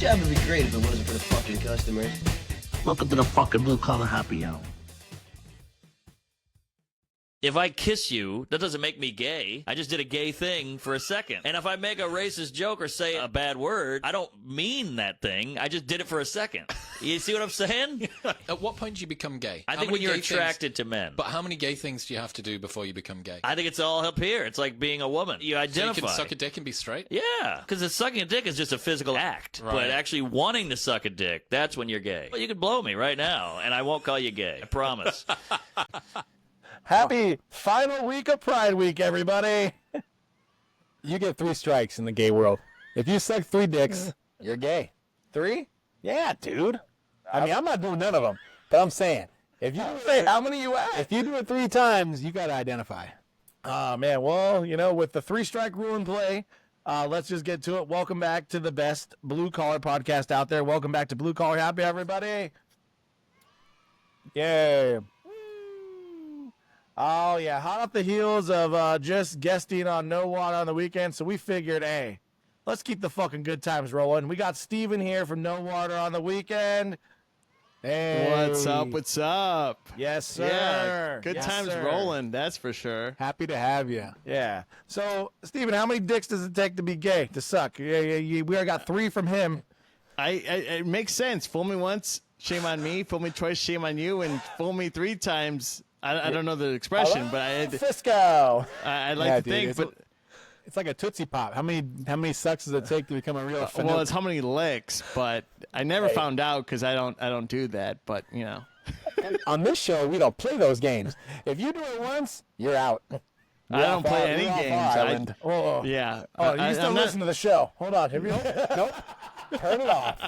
job would be great if it wasn't for the fucking customers. Welcome to the fucking blue collar happy hour. If I kiss you, that doesn't make me gay. I just did a gay thing for a second. And if I make a racist joke or say a bad word, I don't mean that thing. I just did it for a second. You see what I'm saying? At what point do you become gay? I think when you're attracted to men. But how many gay things do you have to do before you become gay? I think it's all up here. It's like being a woman. You identify. So you can suck a dick and be straight? Yeah, because sucking a dick is just a physical act. Right. But actually wanting to suck a dick, that's when you're gay. Well, you can blow me right now, and I won't call you gay. I promise. Happy final week of Pride Week, everybody. You get 3 strikes in the gay world. If you suck 3 dicks, you're gay. 3? Yeah, dude. I mean, I'm not doing none of them, but I'm saying, if you say how many you have, if you do it 3 times, you got to identify. Oh, man. Well, you know, with the 3-strike rule in play, let's just get to it. Welcome back to the best blue collar podcast out there. Welcome back to Blue Collar Happy, everybody. Yay. Oh, yeah, hot off the heels of just guesting on No Water on the weekend, so we figured, hey, let's keep the fucking good times rolling. We got Steven here from No Water on the weekend. Hey. What's up? What's up? Yes, sir. Yeah, good Yes, times sir. rolling, that's for sure. Happy to have you. Yeah. So, Steven, how many dicks does it take to be gay, to suck? We already got 3 from him. It makes sense. Fool me once, shame on me. Fool me twice, shame on you. And fool me 3 times. I don't know the expression, but Fisco. I like to dude, think. But it's like a Tootsie Pop. How many sucks does it take to become a real fan? well, it's how many licks, but I never found out because I don't do that. But you know, on this show we don't play those games. If you do it once, you're out. I don't play any games. Yeah. Oh, you still listen to the show? Hold on. Have you? Nope. Turn it off.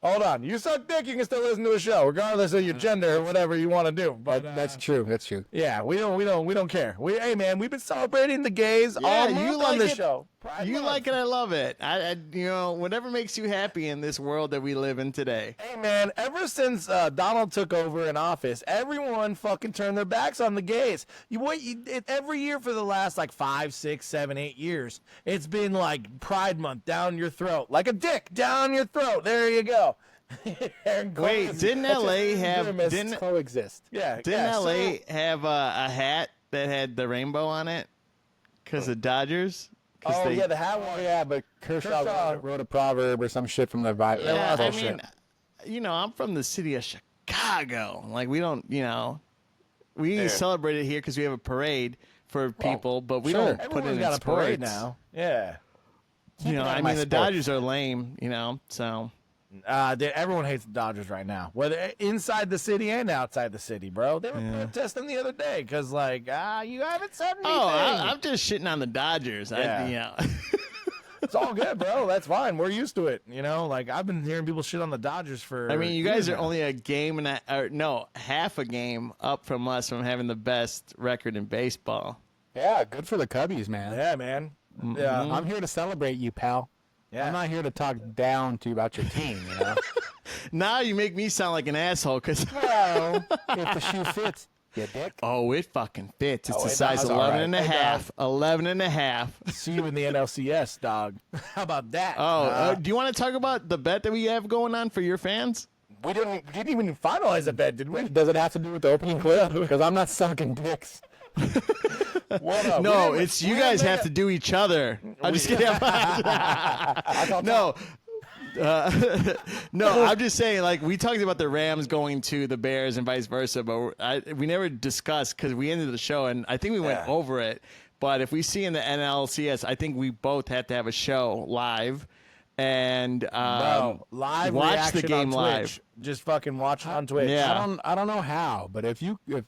Hold on. You suck dick, you can still listen to a show, regardless of your gender or whatever you want to do. But that's true. That's true. Yeah, we don't care. Hey man, we've been celebrating the gays all month on this show. You like it, I love it. I whatever makes you happy in this world that we live in today. Hey man, ever since Donald took over in office, everyone fucking turned their backs on the gays. Every year for the last like 5, 6, 7, 8 years, it's been like Pride Month down your throat, like a dick down your throat. There you go. Wait, didn't LA coexist? Yeah. Didn't LA have a hat that had the rainbow on it? Because the Dodgers. Yeah, the hat one. Yeah, but Kershaw wrote a proverb or some shit from the Bible. Yeah, I mean, I'm from the city of Chicago. Like, we don't, we celebrate it here because we have a parade for people, but we don't put it in got sports. A parade now. Yeah. The Dodgers are lame, so. Everyone hates the Dodgers right now, whether inside the city and outside the city, bro. They were protesting the other day because, like, you haven't said anything. Oh, I'm just shitting on the Dodgers. Yeah. It's all good, bro. That's fine. We're used to it. Like, I've been hearing people shit on the Dodgers for. I mean, you guys are only a game half a game up from us from having the best record in baseball. Yeah, good for the Cubbies, man. Yeah, man. Mm-hmm. Yeah, I'm here to celebrate you, pal. Yeah. I'm not here to talk down to you about your team, Now you make me sound like an asshole because well, if the shoe fits, you dick. Oh, it fucking fits. It's a size 11 and a half. 11 and a half. See you in the NLCS, dog. How about that? Oh, do you want to talk about the bet that we have going on for your fans? We didn't even finalize a bet, did we? Does it have to do with the opening clip? Because I'm not sucking dicks. No, it's you guys have to do each other. I'm just kidding. No. No, I'm just saying, like, we talked about the Rams going to the Bears and vice versa, but we never discussed because we ended the show, and I think we went over it. But if we see in the NLCS, I think we both have to have a show live and live watch the game on live. Twitch. Just fucking watch it on Twitch. Yeah. I don't know how, but if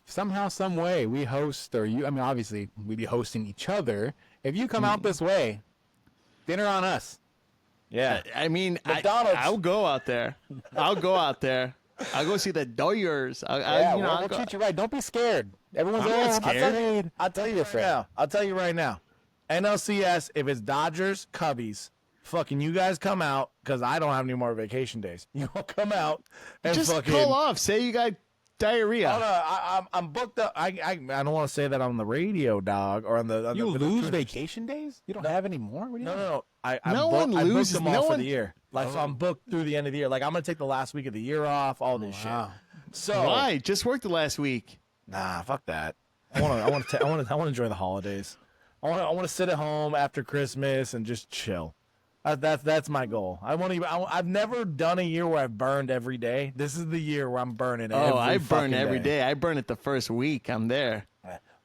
somehow, some way we host, or you, I mean, obviously we'd be hosting each other. If you come out this way, dinner on us. Yeah. I mean, McDonald's. I'll go out there. I'll go see the Doyers. We'll treat you right. Don't be scared. Everyone's not scared. I'll tell you right now. NLCS, if it's Dodgers, Cubbies, fucking you guys come out because I don't have any more vacation days. You all come out and just fucking call off. Say you got diarrhea. Oh, no, I'm booked up. I don't want to say that on the radio, dog, or on the. You lose vacation days? You don't have any more? What do you No. No one loses them all for the year. Like, so I'm booked through the end of the year. Like, I'm gonna take the last week of the year off. All this shit. So Why? Just worked the last week. nah, fuck that. I want to enjoy the holidays. I want to sit at home after Christmas and just chill. That's my goal. I've never done a year where I've burned every day. This is the year where I'm burning. I burn every day. I burn it the first week. I'm there.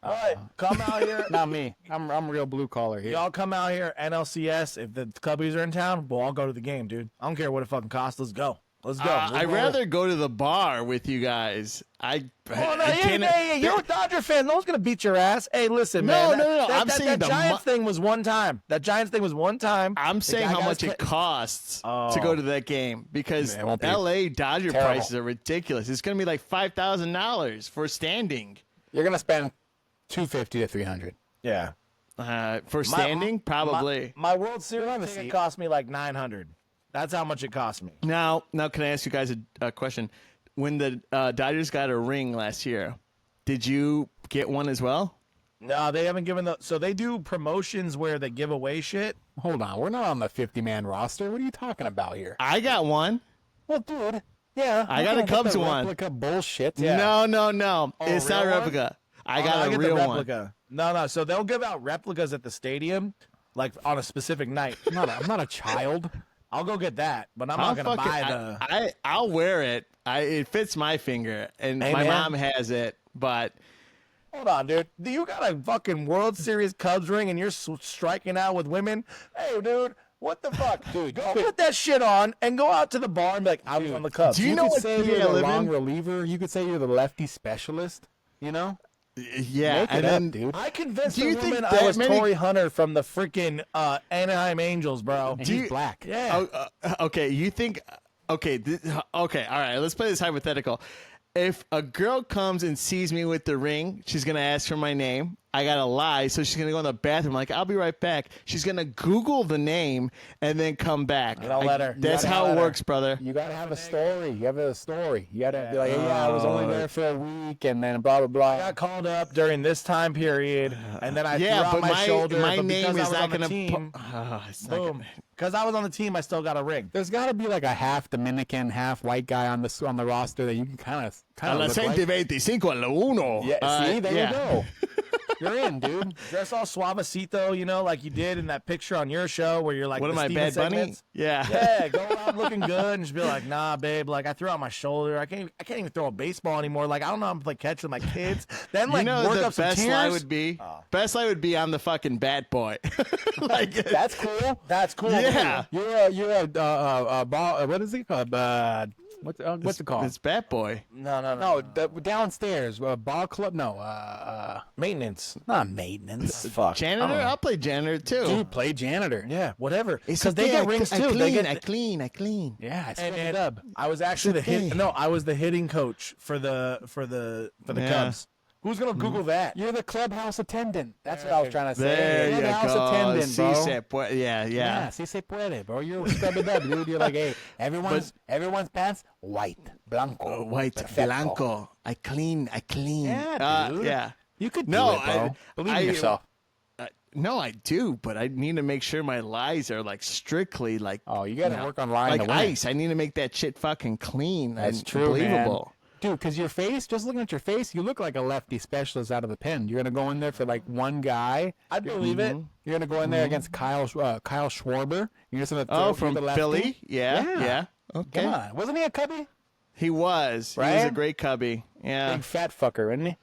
All right, come out here. Not me. I'm real blue collar here. Y'all come out here, NLCS. If the Cubbies are in town, we'll all go to the game, dude. I don't care what it fucking costs. Let's go. Let's go. I'd rather go to the bar with you guys. You're a Dodger fan. No one's gonna beat your ass. Hey, listen, No, man. no. I'm saying that Giants thing was one time. That Giants thing was one time. I'm saying how much it costs to go to that game because L.A. Dodger prices are ridiculous. It's gonna be like $5,000 for standing. You're gonna spend $250 to $300. Yeah. For standing, probably. My World Series ticket cost me like $900. That's how much it cost me. Now, can I ask you guys a question? When the Dodgers got a ring last year, did you get one as well? No, they haven't given so they do promotions where they give away shit. Hold on, we're not on the 50-man roster. What are you talking about here? I got one. Well, dude, yeah. I got a Cubs one. Replica bullshit. Yeah. No. It's not a replica. I got a real the one. replica. No. So they'll give out replicas at the stadium, like on a specific night. I'm not a child. I'll go get that, but I'm not gonna buy the. I'll wear it. It fits my finger, and my mom has it. But hold on, dude. You got a fucking World Series Cubs ring, and you're striking out with women. Hey, dude. What the fuck, dude? Go put that shit on and go out to the bar and be like, I was on the Cubs. Do you know what say you're the wrong reliever? You could say you're the lefty specialist. You know? Yeah, and then, dude. I convinced the woman I was Torrey Hunter from the freaking Anaheim Angels, bro. He's black. Yeah. Okay, you think? Okay, all right. Let's play this hypothetical. If a girl comes and sees me with the ring, she's gonna ask for my name. I gotta lie, so she's gonna go in the bathroom. Like, I'll be right back. She's gonna Google the name and then come back. And I'll let her. That's how it works, brother. You gotta have a story. You have a story. You gotta be like, I was only there for a week, and then blah blah blah. I got called up during this time period, and then I threw out my shoulder. My but name is not gonna. Boom. Because I was on the team, I still got a ring. There's got to be like a half Dominican, half white guy on the roster that you can kind of look like. 25 a la uno. Yeah, see, there you go. You're in, dude. Dress all suavecito, you know, like you did in that picture on your show where you're like, what am I, Bad Bunny? Yeah. Yeah, go out looking good and just be like, nah, babe, like I threw out my shoulder. I can't even throw a baseball anymore. Like, I don't know how to play catch with my kids. Then like work the up some best tears. lie would be best lie would be I'm the fucking bat boy. Like that's cool. That's cool. Yeah. You're a ball. What is it called? What's it called? It's Bat Boy. No. Downstairs, ball club. No, Maintenance. not maintenance. Fuck. Janitor? I'll play janitor too. Dude, play janitor. Yeah, whatever. Because they get rings too. I clean. Yeah, I And it up. I was actually I was the hitting coach for the Cubs. Who's gonna Google that? You're the clubhouse attendant. That's what I was trying to say. There you clubhouse go. attendant, bro. Si se puede. Yeah. Si se puede, bro. You're scrub it up, dude. You're like, hey, everyone's pants white, blanco, White, perfecto. blanco. I clean. Yeah, dude. Yeah. You could do No, it, bro. Believe I- in yourself. No, I do, but I need to make sure my lies are like strictly like. Oh, you got to work on lying like to win. ice. I need to make that shit fucking clean. That's and true, believable. man. Dude, because your face, just looking at your face, you look like a lefty specialist out of the pen. You're going to go in there for like one guy. I believe it. You're going to go in there against Kyle Schwarber. You're just going to throw from the lefty. Philly? Yeah. Yeah. Okay. Come on. Wasn't he a Cubby? He was. He was Right? a great cubby. Yeah. Big fat fucker, isn't he?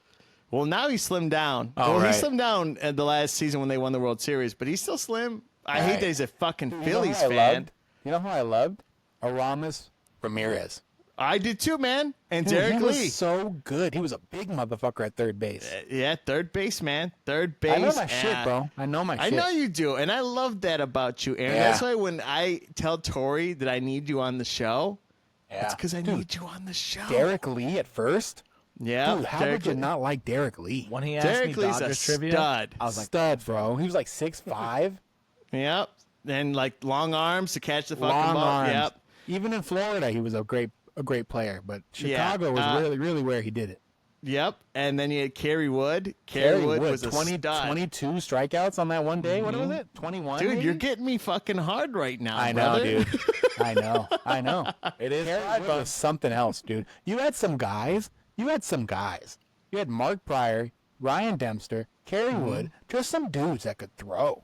Well, now he slimmed down. Oh, Well, right. he slimmed down at the last season when they won the World Series, but he's still slim. I hate Right. that he's a fucking You know Phillies who I fan. loved? You know who I loved? Aramis Ramirez. I did too, man. And Dude, Derek he Lee. was so good. He was a big motherfucker at third base. Yeah, third base, man. Third base. I know my shit, bro. I know my I shit. know you do, and I love that about you, Aaron. Yeah. That's why when I tell Tori that I need you on the show, Yeah. it's because I need you on the show. Derek Lee at first? Yeah. Dude, how Derek did you Lee. not like Derek Lee? When he asked Derek me Lee's a Dodgers trivia, stud. I was like, Stud, bro. He was like 6'5". Yep. And like long arms to catch the fucking Long ball. arms. Yep. Even in Florida, he was a great player. But Chicago was Yeah. really where he did it. Yep. And then you had Kerry Wood. Kerry Wood Wood was a 22 strikeouts on that one day. What was it? 21. Dude, maybe? you're getting me fucking hard right now. I know, brother. dude. I know. It is. Kerry Wood was something else, dude. You had some guys. You had Mark Pryor, Ryan Dempster, Kerry Wood, just some dudes that could throw.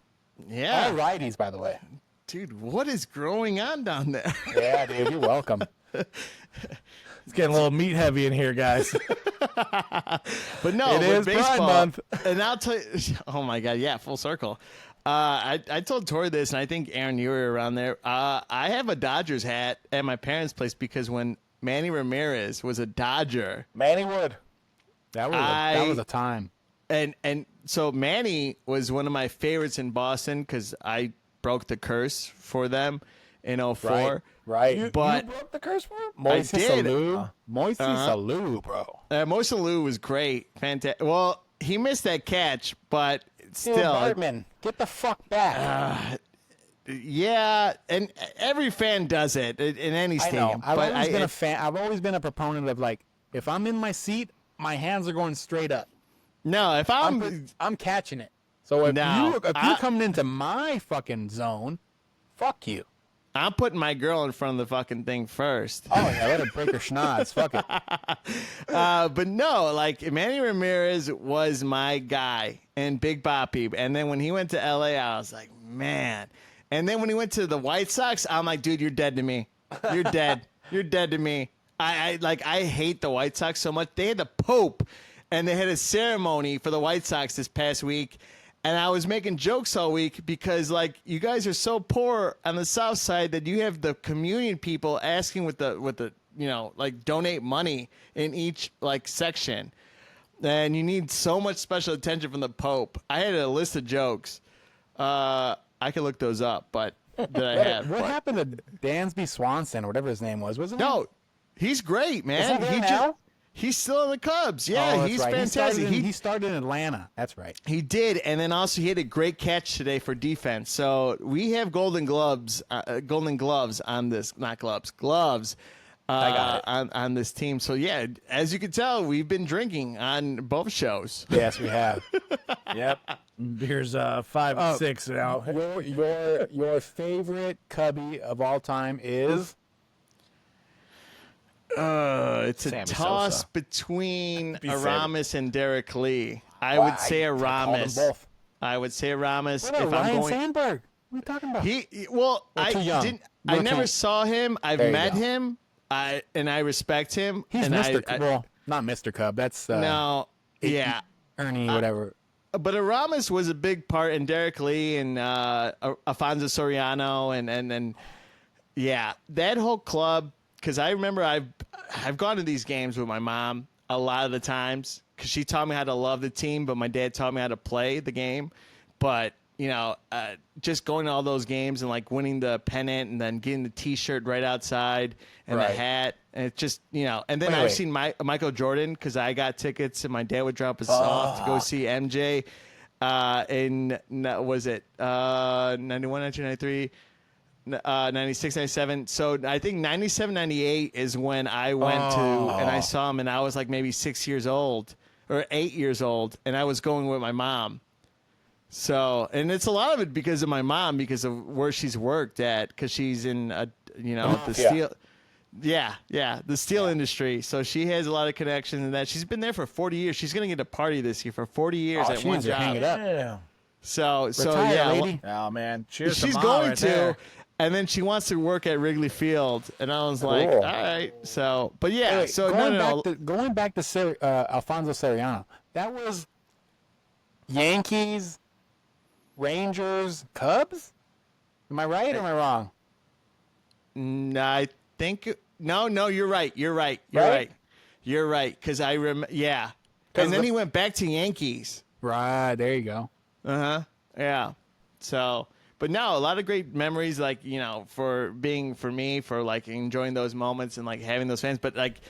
Yeah. All righties, by the way. Dude, what is growing on down there? Yeah, dude, you're welcome. It's getting a little meat heavy in here, guys. But no, It with is Pride baseball, Month. And I'll tell you, oh my God, yeah, full circle. I told Tori this, and I think Aaron, you were around there. I have a Dodgers hat at my parents' place because when Manny Ramirez was a Dodger, Manny Wood. That was a time. and so Manny was one of my favorites in Boston because I broke the curse for them in 04. Right. But you broke the curse for him? I did. Moisey Salou, bro. Moise Alou was great. Fantastic. Well, he missed that catch, but Dude, still. Bartman, get the fuck back. Yeah, and every fan does it in any I stadium. know. I've but always been a fan. I've always been a proponent of, like, if I'm in my seat, my hands are going straight up. No, if I'm catching it. So if you're coming into my fucking zone, fuck you. I'm putting my girl in front of the fucking thing first. Oh, yeah, let her break her schnoz. Fuck it. But no, like, Manny Ramirez was my guy and Big Boppy. And then when he went to L.A., I was like, man. And then when he went to the White Sox, I'm like, dude, you're dead to me. You're dead. You're dead to me. I hate the White Sox so much. They had the Pope, and they had a ceremony for the White Sox this past week. And I was making jokes all week because, like, you guys are so poor on the South Side that you have the communion people asking with the like, donate money in each, like, section. And you need so much special attention from the Pope. I had a list of jokes. I could look those up, but that I have. What happened to Dansby Swanson or whatever his name was? Wasn't it? No, he's great, man. Is he there now? He's still in the Cubs. Yeah, Oh, he's right. fantastic. He started in Atlanta. That's right. He did, and then also he had a great catch today for defense. So we have golden gloves on this, not gloves. I got it. On this team. So yeah, as you can tell, we've been drinking on both shows. Yes, we have. Yep. Here's 5 6 now. Your favorite Cubby of all time is? It's Sammy a toss Sosa. between Be safe. Aramis and Derek Lee. I Well, would say I called them Aramis. both. I would say Aramis. What about If Ryan I'm going, Sandberg? What are you talking about? I too young. didn't. You're I never too- saw him. I've There you met go. him. And I respect him. He's and Mr. I, well, not Mr. Cub. That's no, yeah. Ernie, whatever. But Aramis was a big part, and Derek Lee and Alfonso Soriano, and yeah, that whole club. Because I remember I've gone to these games with my mom a lot of the times because she taught me how to love the team, but my dad taught me how to play the game. But just going to all those games and, like, winning the pennant and then getting the T-shirt right outside and the Right. hat, and it's just and then Wait, I've wait. seen Michael Jordan because I got tickets and my dad would drop us off to go see MJ. Was it 91, 1993? 96, 97. So I think 97, 98 is when I went to and I saw him, and I was like maybe 6 years old or 8 years old, and I was going with my mom. So, and it's a lot of it because of my mom, because of where she's worked at, because she's in the steel. Yeah, the steel industry. So she has a lot of connections in that. She's been there for 40 years. She's gonna get a party this year for 40 years Oh, at she one needs to hang job. it up. Yeah. So Retire, yeah, lady. Oh man, cheers. she's to Ma going right to, there. and then she wants to work at Wrigley Field, and I was like, Cool. all right. So, but yeah, Wait, so going back to Alfonso Soriano, that was Yankees, Rangers, Cubs. Am I right or am I wrong? I think no, you're right. You're right. Because I yeah. 'Cause And then the- he went back to Yankees. Right, there you go. Yeah. So, but no, a lot of great memories, like, for me, for, like, enjoying those moments and, like, having those fans. But, like,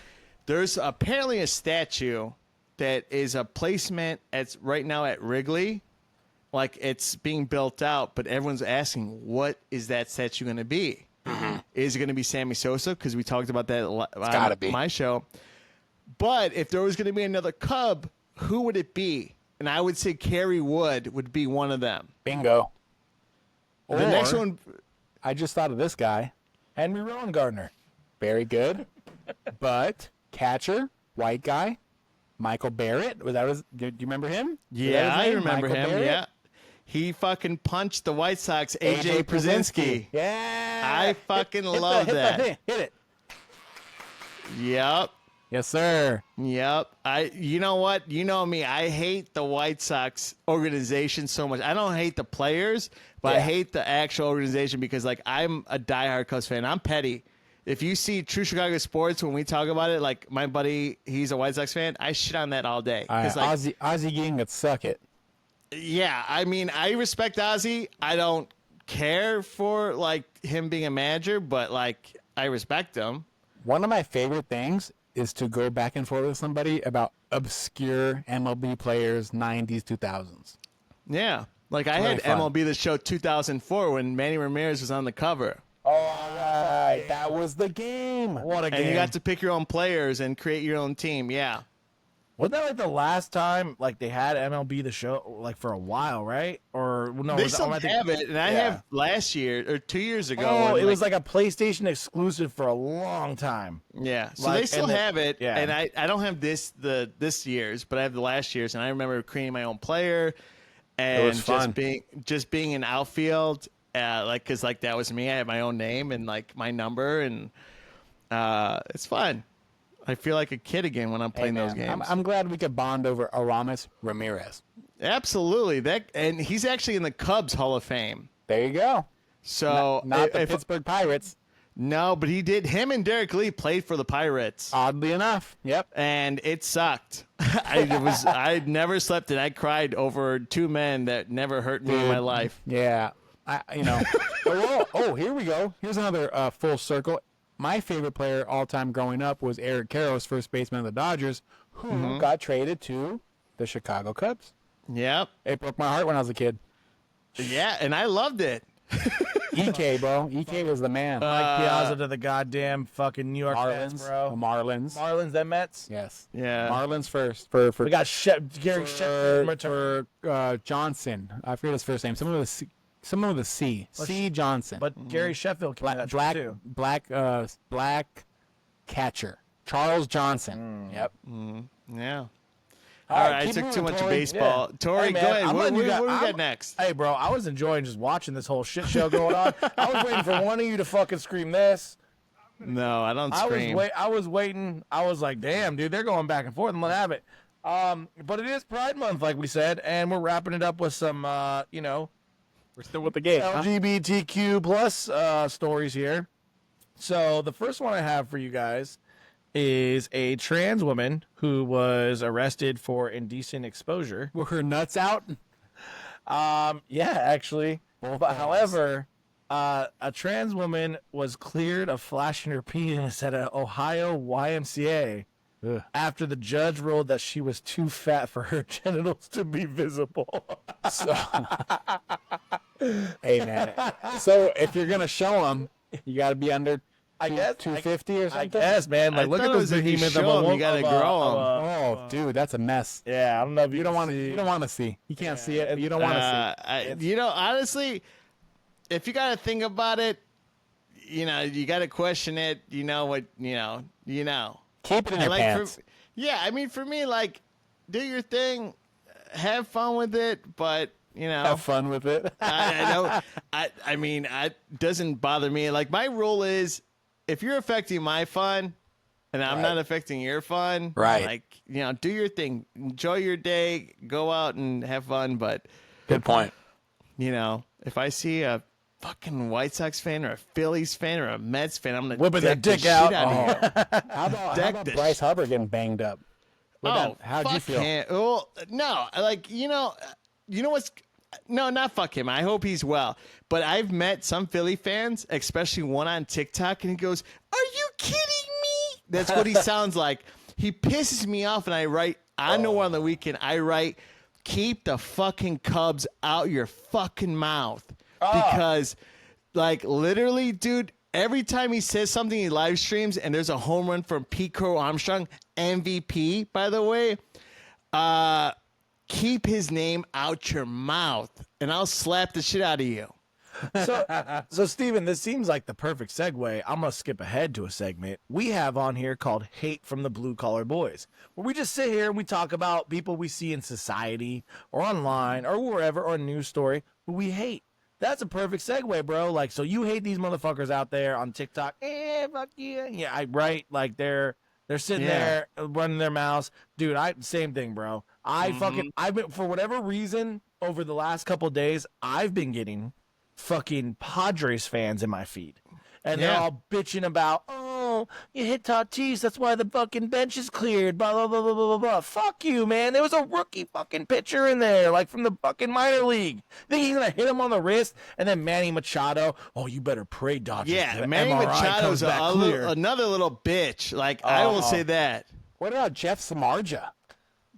there's apparently a statue that is a placement right now at Wrigley. Like, it's being built out, but everyone's asking, what is that statue going to be? Is it going to be Sammy Sosa? Because we talked about that gotta on be. my show. But if there was going to be another Cub, who would it be? And I would say Kerry Wood would be one of them. Bingo. The next one, I just thought of this guy. Henry Rowan-Gardner. Very good. But catcher, white guy, Michael Barrett. Do you remember him? yeah, I remember Michael him. Barrett? Yeah, he fucking punched the White Sox, AJ Przinsky. Yeah. I fucking love that. Hit it. Yep. Yes, sir. Yep. You know what? You know me. I hate the White Sox organization so much. I don't hate the players, but I hate the actual organization because, like, I'm a diehard Cubs fan. I'm petty. If you see True Chicago Sports, when we talk about it, like, my buddy, he's a White Sox fan, I shit on that all day. All right, Like, Ozzie Ging could suck it. yeah, I mean, I respect Ozzy. I don't care for, like, him being a manager, but, like, I respect him. One of my favorite things is to go back and forth with somebody about obscure MLB players, 90s, 2000s. Yeah. Like, I Really had fun. MLB The Show 2004 when Manny Ramirez was on the cover. All right. That was the game. What a game. And you got to pick your own players and create your own team. Yeah. Wasn't that like the last time like they had MLB The Show like for a while, right? Or no, They was still I think- have it, and I Yeah. have last year or 2 years ago. Oh, when, it was like a PlayStation exclusive for a long time. yeah. So like- they still and the- have it, yeah. and I don't have this year's, but I have the last year's, and I remember creating my own player, and was fun. just being in outfield, because like that was me. I had my own name and like my number, and it's fun. I feel like a kid again when I'm playing those games. I'm glad we could bond over Aramis Ramirez. Absolutely, and he's actually in the Cubs Hall of Fame. There you go. So Not the if- Pittsburgh Pirates. no, but he did. Him and Derek Lee played for the Pirates. Oddly enough. Yep. And it sucked. I never slept and I cried over two men that never hurt me in my life. Yeah. Here we go. Here's another full circle. My favorite player all time growing up was Eric Karros, first baseman of the Dodgers, who got traded to the Chicago Cubs. Yep. It broke my heart when I was a kid. Yeah, and I loved it. EK, bro. EK was the man. Like Piazza to the goddamn fucking New York Mets, Marlins, bro. the Marlins. Marlins, then Mets. Yes. Yeah. Marlins first. For We got Gary Sheffield. for Johnson. I forget his first name. Someone with a C. C. Johnson. But Gary Sheffield came out too. Black catcher. Charles Johnson. Yep. Yeah. All All right, right, I keep took too moving, much Tori. baseball. Yeah. Tori, Hey, man, go ahead. I'm What letting do you we guys- got next? Hey, bro, I was enjoying just watching this whole shit show going on. I was waiting for one of you to fucking scream this. No, I don't scream. I was waiting. I was like, damn, dude, they're going back and forth. I'm gonna have it. But it is Pride Month, like we said, and we're wrapping it up with some, We're still with the game. Huh? LGBTQ plus stories here. So the first one I have for you guys is a trans woman who was arrested for indecent exposure. Were her nuts out? Yeah, actually. But however, a trans woman was cleared of flashing her penis at an Ohio YMCA after the judge ruled that she was too fat for her genitals to be visible. Hey, man. So if you're going to show them, you got to be under I guess 250 or I something? guess, man. Like, I look thought at it this was if you behemoth show of a 'em, you woman. gotta grow 'em. Oh, dude, that's a mess. Yeah, I don't know if You don't want to. see. You don't want to see. You can't see it. You don't want to see. Honestly, if you got to think about it, you got to question it. You know what? You know. Keep it in And your like pants. I mean, for me, like, do your thing, have fun with it, but Have fun with it. I know. I mean, it doesn't bother me. Like, my rule is, if you're affecting my fun, and I'm not affecting your fun, Right. like, do your thing, enjoy your day, go out and have fun. But Good point. if I see a fucking White Sox fan or a Phillies fan or a Mets fan, I'm gonna Whipping their deck the dick shit out. of here. How about Deck the Bryce Hubbard getting banged up? Oh, how'd you fuck feel? him. Well, no, like, you know what's, no, not fuck him. I hope he's well. But I've met some Philly fans, especially one on TikTok, and he goes, "Are you kidding me?" That's what he sounds like. He pisses me off, and I write, I know on the weekend, I write, "Keep the fucking Cubs out your fucking mouth." Because, like, literally, dude, every time he says something, he live streams, and there's a home run from Pete Crow Armstrong, MVP, by the way. Keep his name out your mouth, and I'll slap the shit out of you. So Steven, this seems like the perfect segue. I'm going to skip ahead to a segment we have on here called Hate from the Blue Collar Boys, where we just sit here and we talk about people we see in society or online or wherever or a news story who we hate. That's a perfect segue, bro. Like, so you hate these motherfuckers out there on TikTok. Fuck yeah. Yeah, right. Like, they're sitting there running their mouths. Dude, same thing, bro. I've been, for whatever reason, over the last couple of days, I've been getting fucking Padres fans in my feed. And they're all bitching about, oh, you hit Tatis, that's why the fucking bench is cleared, blah, blah, blah, blah, blah, blah. Fuck you, man. There was a rookie fucking pitcher in there, like from the fucking minor league. Think he's going to hit him on the wrist? And then Manny Machado, oh, you better pray, Dodgers. Yeah, Manny Machado's another little bitch. Like, I will say that. What about Jeff Samardzija?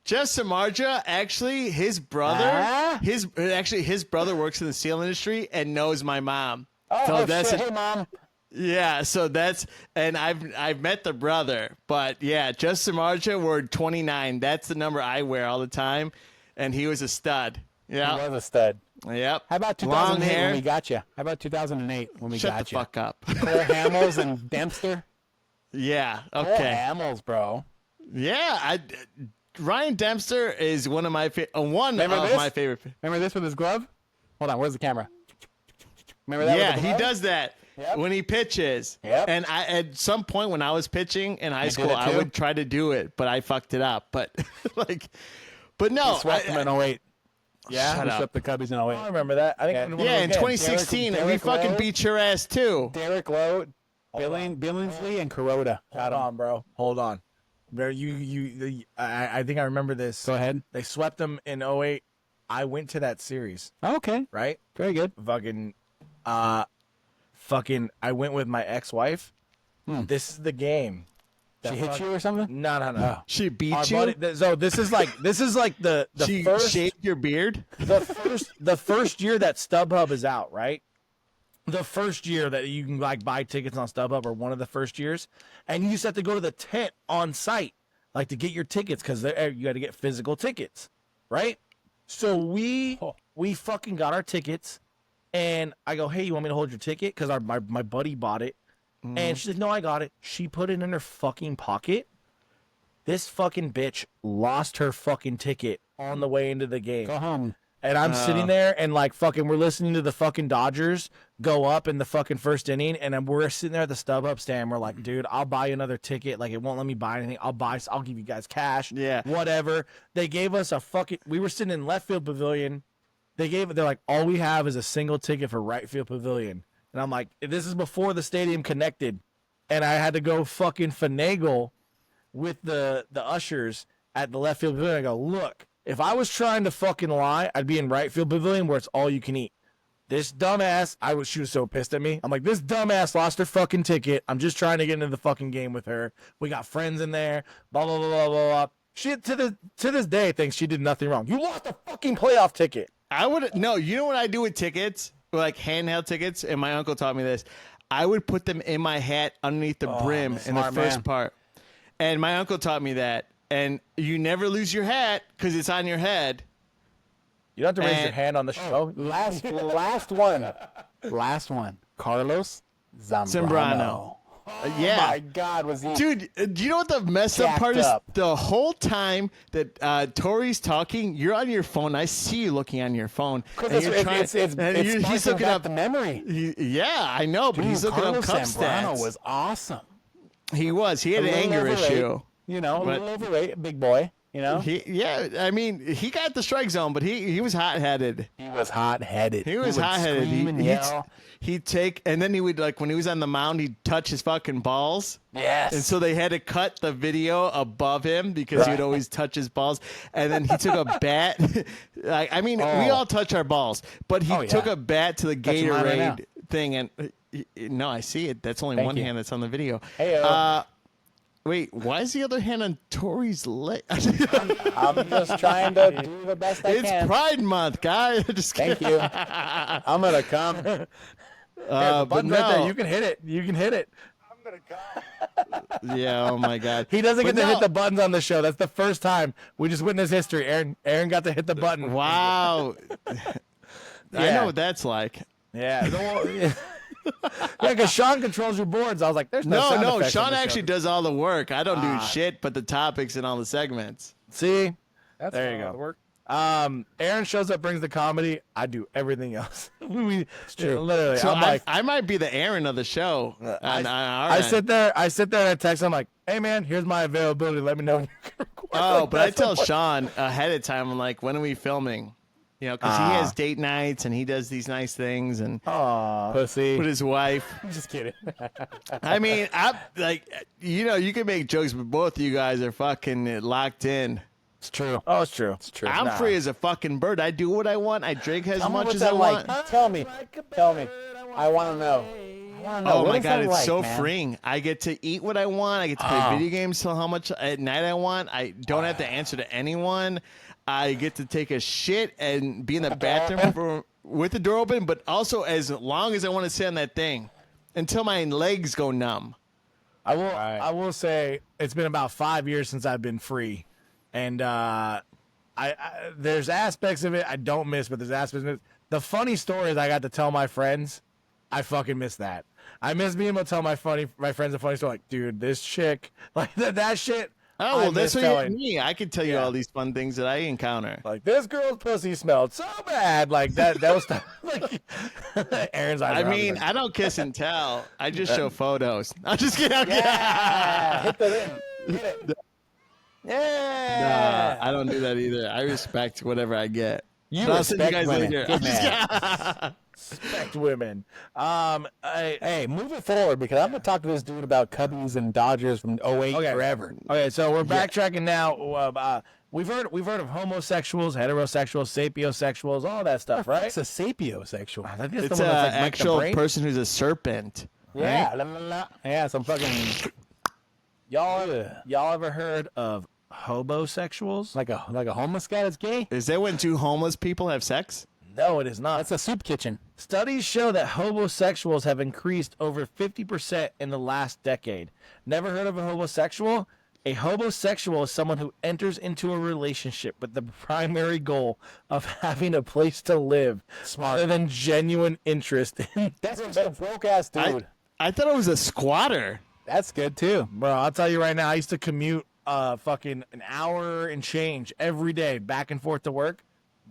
Jeff Samardzija, actually, his brother, his brother works in the steel industry and knows my mom. Oh, so shit. Hey, Mom. Yeah, so that's, and I've met the brother, but yeah, Jeff Samardzija, we're 29. That's the number I wear all the time, and he was a stud. Yeah, he was a stud. Yep. How about 2008 when we got you? How about 2008 when we got you? Shut the fuck up. Cole Hamels and Dempster. Yeah. Okay. Cole Hamels, bro. Yeah, Ryan Dempster is one of my my favorite. Remember this with his glove? Hold on, where's the camera? Remember that? Yeah, he does that when he pitches. Yep. And at some point when I was pitching in high school, I would try to do it, but I fucked it up. But no, he swept them in 08. Yeah, he swept the Cubbies in 08. I remember that. I think in 2016, Derek we fucking Lowe, beat your ass too. Derek Lowe, Billingsley, and Kuroda. Hold on, bro. Hold on. I think I remember this. Go ahead. They swept them in 08. I went to that series. Okay. Right? Very good. I went with my ex-wife. This is the game. She hit you or something? No. She beat you? Buddy, so this is like the she first shaved your beard? the first year that StubHub is out, right? The first year that you can like buy tickets on StubHub, or one of the first years, and you just have to go to the tent on site, like to get your tickets, because you got to get physical tickets, right? So we fucking got our tickets, and I go, hey, you want me to hold your ticket? Because my buddy bought it, and she's like, no, I got it. She put it in her fucking pocket. This fucking bitch lost her fucking ticket on the way into the game. Go home. And I'm sitting there and like fucking, we're listening to the fucking Dodgers go up in the fucking first inning, and we're sitting there at the StubHub stand. We're like, dude, I'll buy you another ticket. Like, it won't let me buy anything. I'll give you guys cash. Yeah. Whatever. They gave us we were sitting in left field pavilion. They're like, all we have is a single ticket for right field pavilion. And I'm like, this is before the stadium connected. And I had to go fucking finagle with the ushers at the left field pavilion. I go, look, if I was trying to fucking lie, I'd be in right field pavilion where it's all you can eat. This dumbass, she was so pissed at me. I'm like, this dumbass lost her fucking ticket. I'm just trying to get into the fucking game with her. We got friends in there, blah, blah, blah, blah, blah. She, to this day, thinks she did nothing wrong. You lost a fucking playoff ticket. No, you know what I do with tickets? Like handheld tickets, and my uncle taught me this. I would put them in my hat underneath the brim in the first part. And my uncle taught me that. And you never lose your hat because it's on your head. You don't have to raise your hand on the show. Last one. Carlos Zambrano. Yeah. Oh my God, was he? Dude, do you know what the messed up part is? The whole time that Tori's talking, you're on your phone. I see you looking on your phone. Because he's looking up the memory. I know, but he's looking up cup stats. Zambrano was awesome. He was. He had an anger issue. You know, a little overweight, big boy. You know. I mean, he got the strike zone, but he was hot-headed. He was hot-headed. He'd take, and then he would, like, when he was on the mound, he'd touch his fucking balls. Yes. And so they had to cut the video above him because he would always touch his balls. And then he took a bat. We all touch our balls, but he took a bat to the Gatorade thing, and no, I see it. That's only one hand that's on the video. Hey, wait, why is the other hand on Tori's leg? I'm just trying to do the best I can. It's Pride Month, guys. Thank you. I'm going to come. The but button's right there. no. You can hit it. You can hit it. Yeah. Oh my God. He doesn't But get to no. hit the buttons on the show. That's the first time we just witnessed history. Aaron got to hit the button. Wow. I Yeah. know what that's like. Yeah. Yeah, because Sean controls your boards. I was like, there's no sound No, effects on Sean the actually show. does all the work. I don't do shit but the topics and all the segments. See? That's There you how go. it works. Aaron shows up, brings the comedy. I do everything else. It's true. Literally, So I'm like, I might be the Aaron of the show. I sit there and I text him like, hey man, here's my availability. Let me know when you can record. Oh, Like, but I that's tell what- Sean ahead of time. I'm like, when are we filming? You know, because he has date nights and he does these nice things and pussy. with his wife. I'm just kidding. I mean, I'm like, you know, you can make jokes, but both of you guys are fucking locked in. It's true. Oh, it's true. It's true. I'm free as a fucking bird. I do what I want. I drink as Tell me much what's as I that want. like. Tell me. I want to know. Oh What my is God, that it's like, so man? freeing. I get to eat what I want. I get to play video games till how much at night I want. I don't have to answer to anyone. I get to take a shit and be in the bathroom with the door open, but also as long as I want to sit on that thing until my legs go numb. I will say it's been about 5 years since I've been free, and I there's aspects of it I don't miss, but there's aspects of it. The funny stories I got to tell my friends, I fucking miss that. I miss being able to tell my friends a funny story. Like, dude, this chick, like that shit. Oh, well, that's what telling. me. I could tell you all these fun things that I encounter. Like, this girl's pussy smelled so bad. Like that was like Aaron's eyes. I are on mean, me. I don't kiss and tell. I just show photos. I'm just kidding. I'm kidding. Hit the hit it. Yeah. Nah, I don't do that either. I respect whatever I get. You But I'll send you respect guys women. later. Good I'm just man. kidding. Respect women. Hey, move it forward because I'm gonna talk to this dude about Cubbies and Dodgers from 08 forever. Okay, so we're backtracking now. We've heard of homosexuals, heterosexuals, sapiosexuals, all that stuff, right? It's a sapiosexual. I think that's It's the an one that's like actual the brain. person who's a serpent. Yeah, la, la, la. Yeah, some fucking Y'all ever heard of hobosexuals? like a homeless guy that's gay. Is that when two homeless people have sex? No, it is not. That's a soup kitchen. Studies show that homosexuals have increased over 50% in the last decade. Never heard of a homosexual? A homosexual is someone who enters into a relationship with the primary goal of having a place to live, rather than genuine interest in. That's just a broke ass dude. I thought it was a squatter. That's good too. Bro, I'll tell you right now, I used to commute fucking an hour and change every day back and forth to work.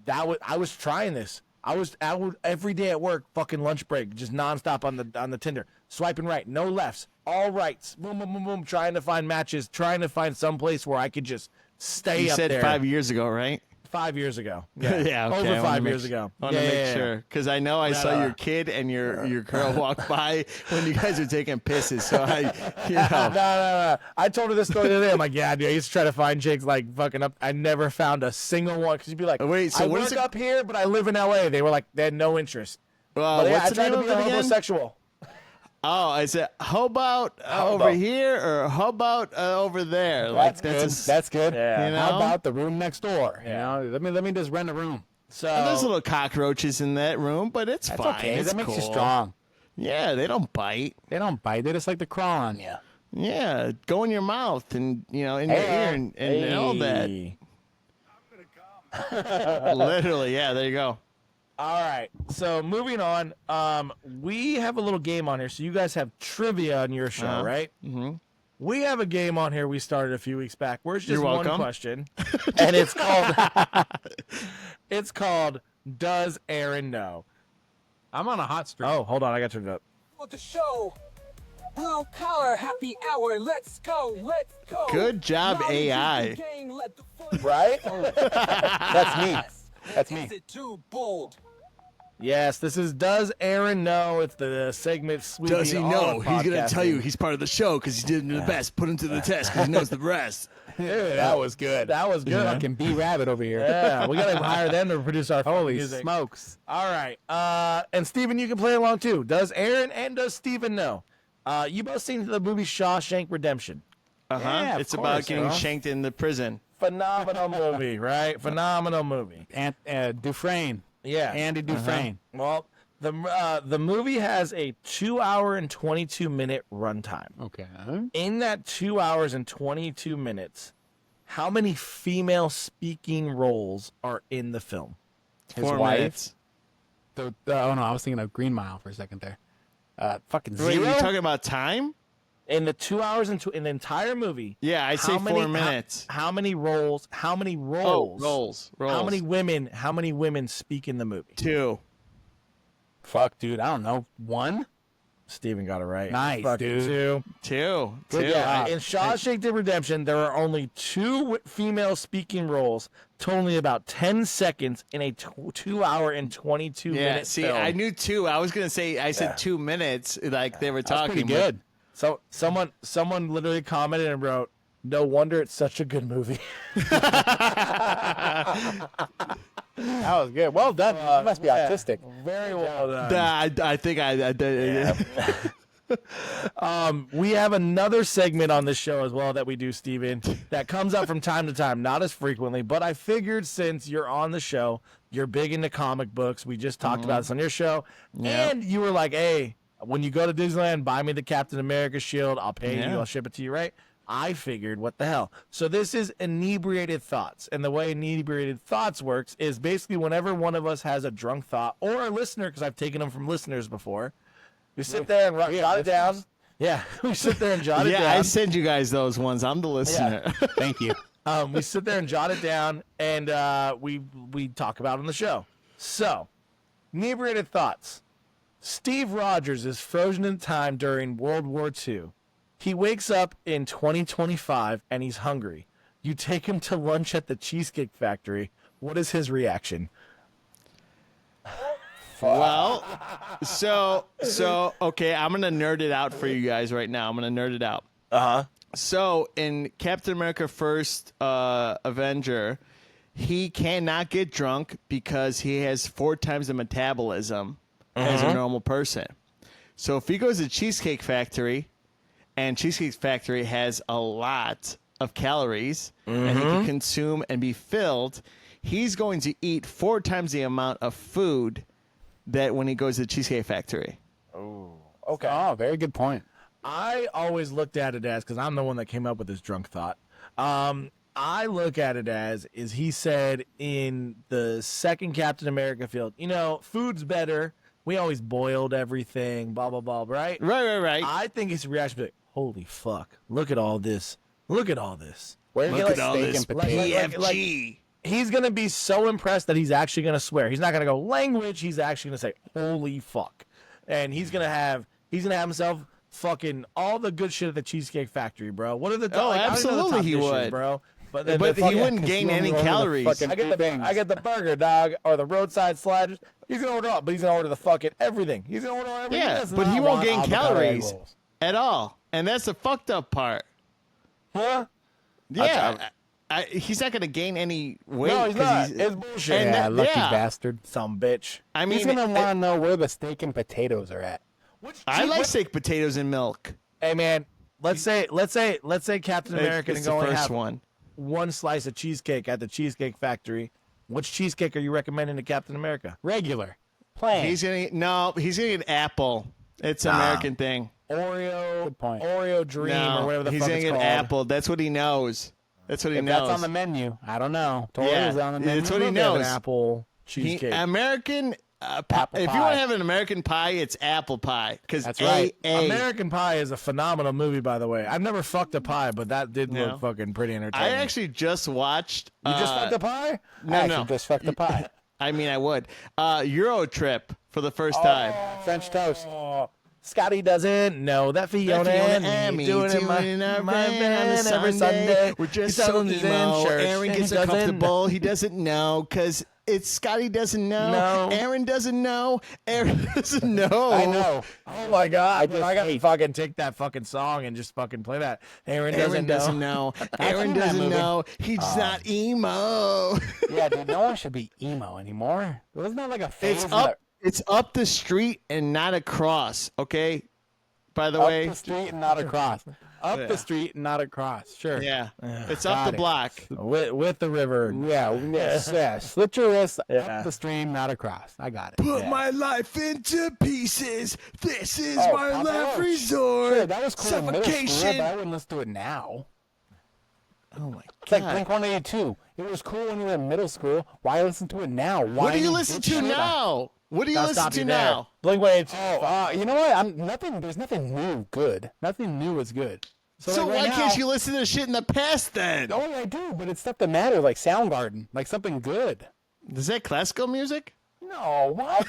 I was trying this. I would every day at work, fucking lunch break, just nonstop on the Tinder, swiping right, no lefts, all rights, boom, boom, boom, boom, trying to find matches, trying to find some place where I could just stay You up said there. 5 years ago, right? 5 years ago. Yeah, okay. Over 5 years ago. I want to make sure because I know I saw your kid and your girl walk by when you guys were taking pisses. So No. I told her this story the other day. I'm like, yeah, dude, I used to try to find chicks like fucking up. I never found a single one because you'd be like, Wait, so I what work is it- up here, but I live in LA. They were like, they had no interest. But yeah, what's I the tried name to of be a it again? homosexual. Oh, I said, how about over here or how about over there? Like That's good. Yeah. You know? How about the room next door? You know, let me just rent a room. So And there's little cockroaches in that room, but it's That's fine. okay. It's That makes you cool. strong. Yeah, they don't bite. They don't bite. They just like to crawl on you. Yeah, go in your mouth and in your ear and all that. Hey. Literally, yeah. There you go. All right. So moving on, we have a little game on here. So you guys have trivia on your show, right? Mm-hmm. We have a game on here we started a few weeks back where it's just You're one welcome. question, and it's called Does Aaron Know? I'm on a hot streak. Oh, hold on, I got turned up. The show. Blue collar happy hour. Let's go. Let's go. Good job, Now the AI. drinking gang, let the fun Right? That's me. That's me. Is it too bold? Yes, this is Does Aaron Know? It's the segment sweeping Does he all know? of He's going to tell you podcasting. he's part of the show because he did the best. Put him to the test because he knows the rest. Dude, that was good. That was good. Fucking B Rabbit over here. Yeah, we gotta hire them to produce our Holy music. smokes. All right. And Steven, you can play along too. Does Aaron and does Steven know? You both seen the movie Shawshank Redemption. Uh-huh. Yeah, of It's about course, getting huh? shanked in the prison. Phenomenal movie, right? Phenomenal movie. Dufresne. Yeah. Andy Dufresne. Well, The movie has a 2 hour and 22 minute runtime. Okay. In that 2 hours and 22 minutes, how many female speaking roles are in the film? His 4 wife. minutes. Oh no, I was thinking of Green Mile for a second there. Fucking Wait, zero. you talking about time? In the 2 hours and in the entire movie. Yeah, I'd say 4 minutes. How many roles? How many roles? Roles. How many women? How many women speak in the movie? 2. Fuck, dude. I don't know. 1. Steven got it right. Nice, Fucking dude. 2. Yeah, in Shawshank Redemption, there are only 2 female speaking roles, totaling about 10 seconds in a 2 hour and 22 minute see, film. I knew 2. I was gonna say I said 2 minutes, like they were That's talking. pretty good. So someone literally commented and wrote, "No wonder it's such a good movie." That was good. Well done. You must be autistic. Very well done. I think I did. We have another segment on this show as well that we do, Steven, that comes up from time to time, not as frequently, but I figured since you're on the show, you're big into comic books. We just talked about this on your show, and you were like, "Hey, when you go to Disneyland, buy me the Captain America shield. I'll pay you. I'll ship it to you, right?" I figured, what the hell? So this is Inebriated Thoughts. And the way Inebriated Thoughts works is basically whenever one of us has a drunk thought, or a listener, because I've taken them from listeners before, we sit there and jot it down. Yeah, we sit there and jot it down. Yeah, I send you guys those ones. I'm the listener. Thank you. We sit there and jot it down, and we talk about it on the show. So, Inebriated Thoughts. Steve Rogers is frozen in time during World War II. He wakes up in 2025 and he's hungry. You take him to lunch at the Cheesecake Factory. What is his reaction? Well, so okay, I'm gonna nerd it out for you guys right now. I'm gonna nerd it out. So in Captain America: First Avenger, he cannot get drunk because he has 4 times the metabolism as a normal person. So if he goes to Cheesecake Factory, and Cheesecake Factory has a lot of calories, and he can consume and be filled, he's going to eat 4 times the amount of food that when he goes to the Cheesecake Factory. Okay. Oh, very good point. I always looked at it as, because I'm the one that came up with this drunk thought. I look at it as, is he said in the second Captain America field, food's better. We always boiled everything, blah, blah, blah, right? Right. I think his reaction would be like, holy fuck, look at all this. Look at all this. Where Look at all steak this and potatoes? PFG. He's going to be so impressed that he's actually going to swear. He's not going to go language. He's actually going to say, holy fuck. And he's going to have himself fucking all the good shit at the Cheesecake Factory, bro. What are the Oh, I don't know the absolutely top he dishes, would. bro. But He wouldn't gain any calories. I get the burger, dog, or the roadside sliders. He's gonna order all, but he's gonna order the fucking everything. He's gonna order everything. Yeah, Listen, but I he won't want gain avocado egg calories rolls. at all. And that's the fucked up part. Huh? Yeah. He's not going to gain any weight. No, he's 'cause not. It's bullshit. and Yeah, that- lucky yeah. bastard. Some bitch. I mean, He's gonna want to know where the steak and potatoes are at. I like steak, potatoes, and milk. Hey man, let's say Captain America It's can the go and first have one slice of cheesecake at the Cheesecake Factory. Which cheesecake are you recommending to Captain America? Regular. Plain. He's gonna get apple. It's an American thing. Oreo, Good point. Oreo Dream or whatever the he's fuck gonna it's get called. apple. That's what he knows. That's what he If knows. that's on the menu, I don't know. Yeah, Toyota's on the menu. it's what he They have an knows. apple He- cheesecake. American. Apple if you pie. want to have an American pie, it's apple pie. Because That's right. American Pie is a phenomenal movie, by the way. I've never fucked a pie, but that did No. look fucking pretty entertaining. I actually just watched. You just fucked a pie? No, I no. actually just fucked the pie. I mean, I would. Euro trip for the first time. French toast. Oh, Scotty doesn't know that Fiona and me doing it in my van every Sunday. We're just He so tells him he's in emo. church, Aaron and gets he doesn't uncomfortable. He doesn't know because it's Scotty doesn't know. No. Aaron doesn't know. Aaron doesn't know. I know. Oh my god! just I gotta hate- fucking take that fucking song and just fucking play that. Aaron Aaron doesn't know. Aaron seen that doesn't movie. know. He's not emo. Yeah, dude, no one should be emo anymore. Wasn't that like a phase? It's up the street and not across. Okay. By the up way, the street and not across. up the street, not across. Sure. Yeah. It's Got up the it. block. With the river. Yeah. Slit your wrist Yeah. up the stream, not across. I got it. Put my life into pieces. This is Oh, my Papa last Roach. resort. Sure, that was cool in middle school, Suffocation. but I wouldn't listen to it now. Oh my It's like god. Blink-182. It was cool when you were in middle school. Why listen to it now? Why What do you listen to now? What do you I'll listen stop to you there. now? Blink-182. You know what? There's nothing new good. Nothing new is good. So like why right can't now- you listen to shit in the past then? Oh, yeah, I do, but it's stuff that matters, like Soundgarden, like something good. Is that classical music? No, what?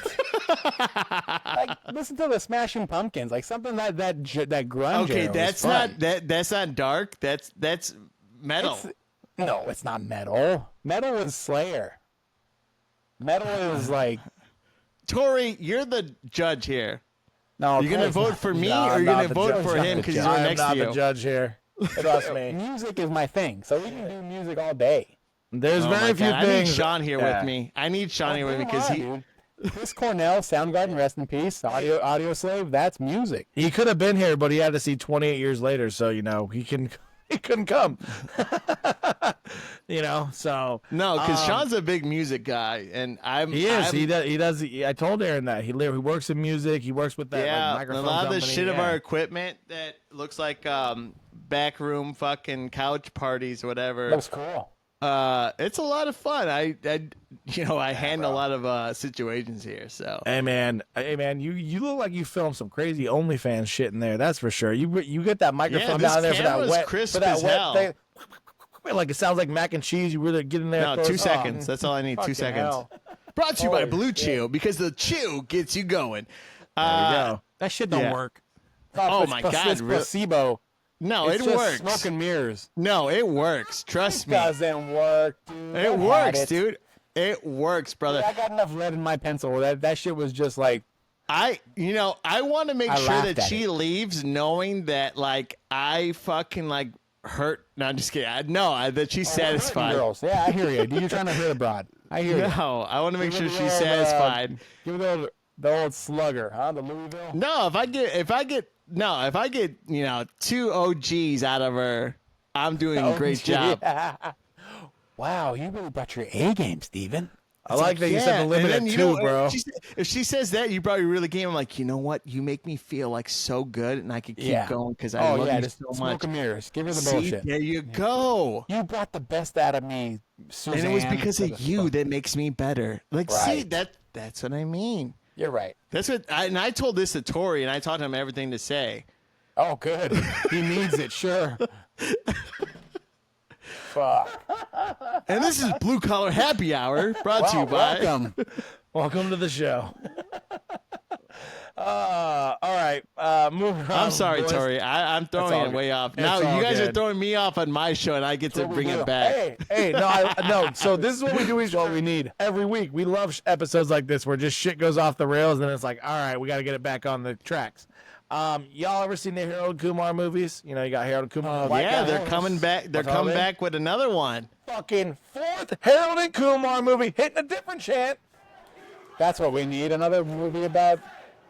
Like, listen to the Smashing Pumpkins, like something that grunge. Okay, era was that's fun. not that's not dark. That's metal. No, it's not metal. Metal is Slayer. Metal is like Tori, you're the judge here. no. You're gonna Tori's vote not- for me, No, or I'm you're not gonna the vote judge. for I'm him not because the he's judge. right I am next not to the you? judge here. Trust me. Music is my thing, so we can do music all day. There's Oh my very few God, I need things. Sean here Yeah. with me. I need Sean here with me Come because on, he. dude. Chris Cornell, Soundgarden, rest in peace. Audio Slave, that's music. He could have been here, but he had to see 28 years later, so he couldn't come. So No, because Sean's a big music guy, and he is. He does. I told Aaron that he works in music. He works with that Yeah, like, a microphone lot of the company. shit of Yeah. our equipment that looks like backroom fucking couch parties or whatever. That was cool. It's a lot of fun. I handle a lot of situations here. So Hey man, you look like you filmed some crazy OnlyFans shit in there. That's for sure. You get that microphone this down there for that camera's wet, crisp for that as wet hell. thing. Like it sounds like mac and cheese. You really get in there. no, throw 2 it- seconds. That's all I need. 2 fucking seconds. hell. Brought to you by Holy Blue Chew because the chew gets you going. There you go. That shit don't Yeah. work. Oh my God, It's really? placebo. No, It's it just works. Smoke and mirrors. No, it works. Trust me. Doesn't work, dude. It I've had works, it. dude. It works, brother. I got enough lead in my pencil. That shit was just like, I want to make I sure laughed that at she it. leaves knowing that, like, I fucking, like, hurt. No, I'm just kidding. That she's satisfied. girls. Yeah, I hear you. You're trying to hurt a broad. I hear you. No, I want to make Give sure it she's the old, satisfied. Give it the old slugger, huh? The Louisville. No, if I get 2 OGs out of her, I'm doing a great job. Wow, you really brought your A game, Steven. I like that you said the and limit then, at you 2, know, bro. if she says that, you probably really game. I'm like, you know what? You make me feel like so good, and I could keep Yeah. going because I love you just so smoke much. and mirrors. Give her the See, bullshit. there you go. You brought the best out of me, Suzanne. And it was because of you that makes me better. Like, see, Right. that's what I mean. You're right. That's what, and I told this to Tori, and I taught him everything to say. Oh, good. He needs it, sure. Fuck. And this is Blue Collar Happy Hour, brought to you by. Welcome. Welcome to the show. All right. Moving on. I'm sorry, boys. Tori. I'm throwing all it way good. off. It's Now all you guys are good. throwing me off on my show, and I get to what we bring do. it back. Hey, no. So this is what we do each What we need. every week. We love episodes like this where just shit goes off the rails, and it's like, all right, we got to get it back on the tracks. Y'all ever seen the Harold and Kumar movies? You know, you got Harold and Kumar. White Yeah, guy. they're coming back. They're What's all coming that? back with another one. Fucking 4th Harold and Kumar movie hitting a different chant. That's what we need. Another movie about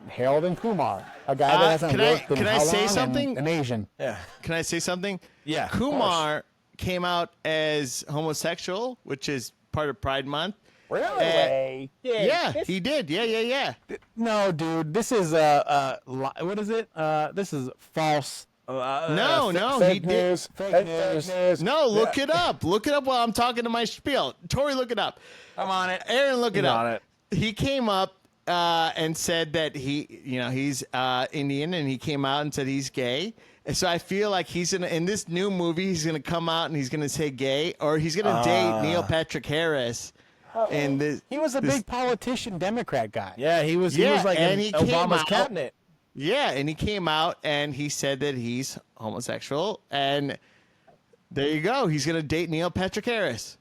Harold and Kumar. A guy that hasn't can I- worked in can I how say long, something? and an Asian. Yeah. Can I say something? Yeah, of Kumar came out as homosexual, which is part of Pride Month. Really? Yeah, he did. Yeah. No, dude. This is what is it? This is false. No, he Fake did. news. Fake news. No, look it up. Look it up while I'm talking to my spiel. Tori, look it up. I'm on it. Aaron, look it He's up. on it. He came up and said that he's Indian, and he came out and said he's gay. And so I feel like he's in this new movie, he's gonna come out and he's gonna say gay, or he's gonna date Neil Patrick Harris. And this, He was a big politician, Democrat guy. Yeah, he was Yeah, like and in he came Obama's out- cabinet. yeah, and he came out and he said that he's homosexual, and there you go. He's gonna date Neil Patrick Harris.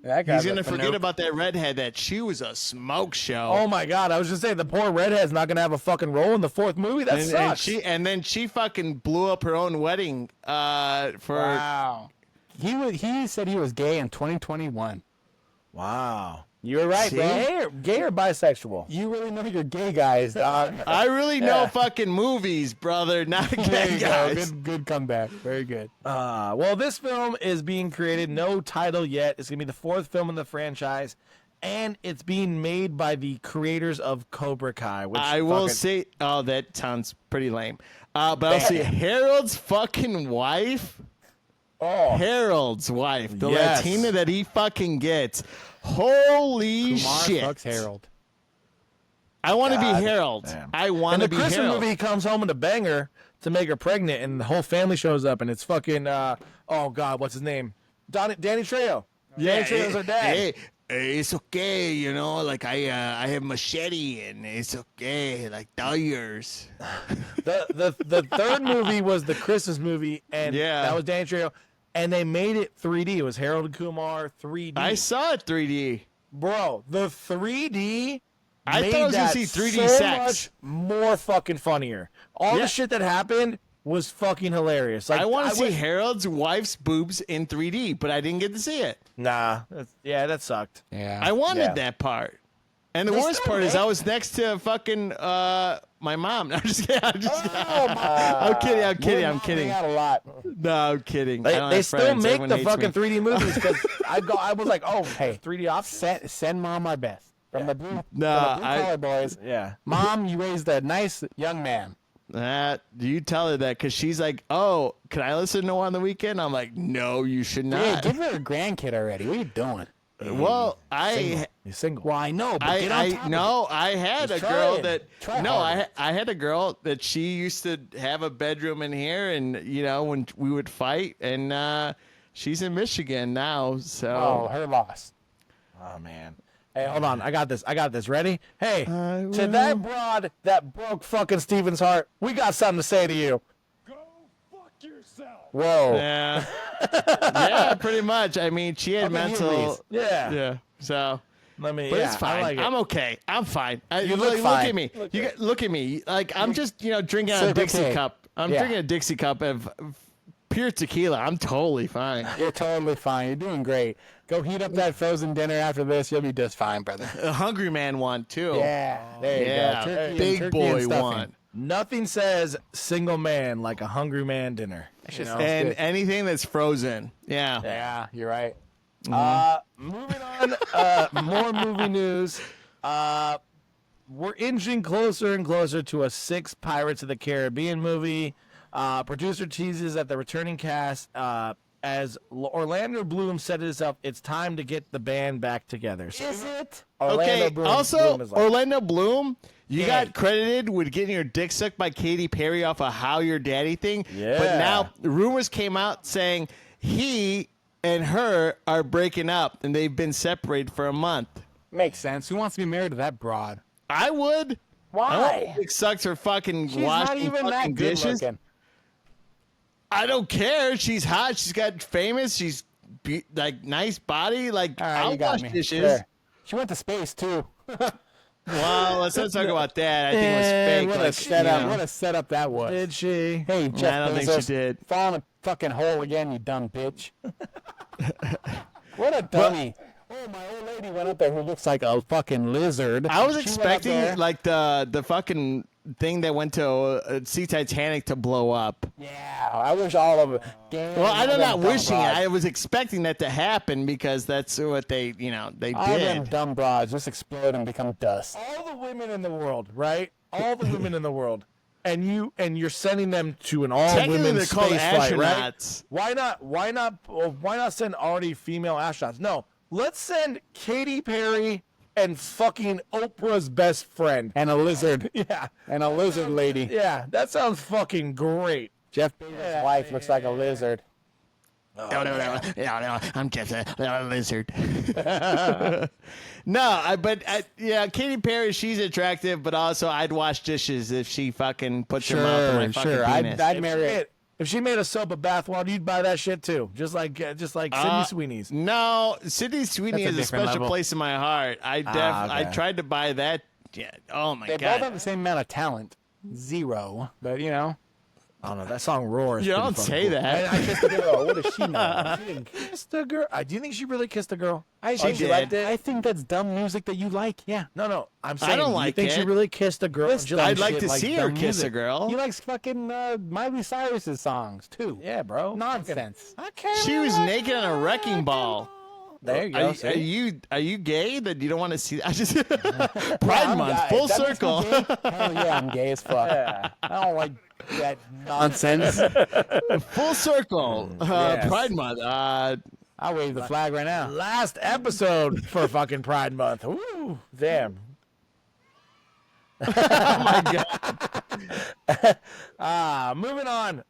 That guy's He's a gonna forget finook. about that redhead. That she was a smoke show. Oh my God! I was just saying the poor redhead's not gonna have a fucking role in the 4th movie. That sucks. and then she fucking blew up her own wedding. For Wow. He said he was gay in 2021. Wow. You were right, See? bro. Gay or bisexual? You really know your gay guys, dog. I really know fucking movies, brother, not There gay you go. guys. Good comeback. Very good. Well, this film is being created. No title yet. It's going to be the 4th film in the franchise. And it's being made by the creators of Cobra Kai. Which I will fucking- say, oh, that sounds pretty lame. But I'll say Harold's fucking wife. Oh, Harold's wife, the Yes. Latina that he fucking gets. Holy Kumar shit! fucks Harold. I want to be God Harold. damn. I in want the to be Christmas Harold. movie, he comes home with a banger to make her pregnant, and the whole family shows up, and it's fucking, oh, God, what's his name? Danny Trejo. Danny Trejo's her dad. Hey, it's okay, you know. Like I have machete, and it's okay. Like yours. The third movie was the Christmas movie, and Yeah. that was Danny Trejo, and they made it 3D. It was Harold and Kumar 3D. I saw it 3D. Bro, the 3D. I made thought I was gonna that see 3D so sex. much more fucking funnier. All Yeah. the shit that happened was fucking hilarious. Like I want to see wish- Harold's wife's boobs in 3D, but I didn't get to see it. Nah, that sucked. Yeah. I wanted Yeah. that part. And the They worst still part is make- I was next to fucking my mom. No, I'm just kidding. I'm just kidding. Oh, I'm kidding. I'm kidding. I'm Hang kidding. out a lot. No, I'm kidding. I They, don't they have still friends. make Everyone the hates fucking me. 3D movies because I was like, oh, Hey, 3D off. send mom my best. From the blue, No, from the blue I- collar boys. Yeah. Mom, you raised a nice young man. You tell her that because she's like, oh, can I listen to on the weekend? I'm like, no, you should Yeah, not. give her a grandkid already. What are you doing? Well, I He's single. Well, I know, but get on top of no, I had a Just girl try it. that Try no, harder. I had a girl that she used to have a bedroom in here, and you know when we would fight, and she's in Michigan now, it. so Oh, her loss. Oh man. Hey, hold on. I got this. Ready? Hey, to that broad that broke fucking Steven's heart, we got something to say to you. Go fuck yourself. Whoa. yeah, yeah, pretty much. I mean, she had mental, Yeah. so. Let me. But yeah, it's fine. I like it. I'm okay. I'm fine. You look Look fine. at me. Look at me. Like I'm just drinking out Sip a of Dixie tea. cup. I'm Yeah. drinking a Dixie cup of pure tequila. I'm totally fine. You're totally fine. You're doing great. Go heat up that frozen dinner after this. You'll be just fine, brother. A hungry man one too. Yeah, there you Yeah, go. Turkey and- big turkey and boy stuffing. one. Nothing says single man like a hungry man dinner. You know? And good. anything that's frozen. Yeah. Yeah, you're right. Moving on. More movie news. We're inching closer and closer to a 6th Pirates of the Caribbean movie. Producer teases that the returning cast, as Orlando Bloom said it himself, it's time to get the band back together. So Is it? Okay. Also, Bloom is like, Orlando Bloom, you Yeah. got credited with getting your dick sucked by Katy Perry off a How Your Daddy thing. Yeah. But now rumors came out saying he and her are breaking up and they've been separated for a month. Makes sense. Who wants to be married to that broad? I would. I Why? want dick sucks her fucking She's not washing even that fucking good dishes. looking. I don't care. She's hot. She's got famous. She's like nice body. Like All right, I'll you got wash me. dishes. Sure. She went to space too. Well, let's not talk about that. I think it was fake. What like, a setup! you know. What a setup that was. did she? Hey, Jeff I don't think Bezos, she did. fall in a fucking hole again, you dumb bitch. What a dummy. Oh, my old lady went up there who looks like a fucking lizard. I was She went up expecting there. like the fucking thing that went to see Titanic to blow up. Yeah, I wish all of it. Damn, Well, I'm all not them wishing it. dumb broads. I was expecting that to happen because that's what they they All them did. dumb broads just explode and become dust. All the women in the world, right? All the women in the world, and you're sending them to an Technically, all-women they're space called flight, right? astronauts. Why not send already female astronauts? No, let's send Katy Perry and fucking Oprah's best friend. And a lizard. Yeah, And a lizard lady. yeah, that sounds fucking great. Jeff Bezos' wife looks like a lizard. No, I'm just a lizard. No, but yeah, Katy Perry, she's attractive, but also I'd wash dishes if she fucking puts her mouth on my fucking Sure. penis. I'd marry her. If she made a soap of bath water, you'd buy that shit too, just like Sydney Sweeney's. No, Sydney Sweeney That's a is a different special level. place in my heart. I okay. tried to buy that. Yeah. Oh my They god. both have the same amount of talent. Zero. But, you know. I don't know. That song Roar. Is You pretty don't fucking say cool. that. I kissed a girl. What does she know? She didn't kiss the girl. Do you think she really kissed the girl? I think she liked it. I think that's dumb music that you like. Yeah. No. I'm saying. don't do like you think she it. really kissed a girl? Listen, She liked I'd like shit to see her dumb kiss a music. girl. He likes fucking Miley Cyrus's songs too. Yeah, bro. Nonsense. Okay. She was naked on a wrecking ball. There you go. Are you gay that you don't want to see? I just Pride Month, full That makes me circle. gay? Hell yeah, I'm gay as fuck. I don't like that nonsense. Full circle. Yes. Pride Month. I'll wave the flag right now. Last episode for fucking Pride Month. Woo, damn. Moving on.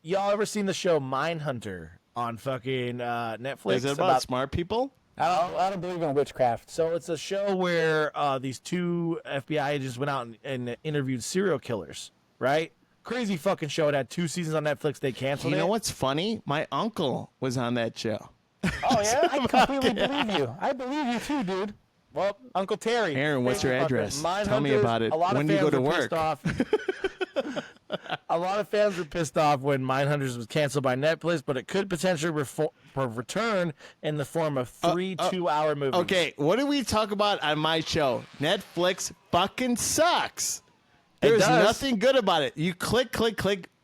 Y'all ever seen the show Mindhunter on fucking Netflix? Is it about smart people? I don't believe in witchcraft. So it's a show where these two FBI agents went out and interviewed serial killers, right? Crazy fucking show. It had 2 seasons on Netflix. They canceled it. You know what's funny? My uncle was on that show. Oh yeah, I completely believe you. I believe you too, dude. Well, Uncle Terry. Aaron, what's your address? Tell me Mindhunters, about it. a lot When of do you go fans to were pissed work? off. A lot of fans were pissed off when Mindhunters was canceled by Netflix, but it could potentially return in the form of 3 2-hour movies. Okay, what do we talk about on my show? Netflix fucking sucks. There's does. nothing good about it. You click.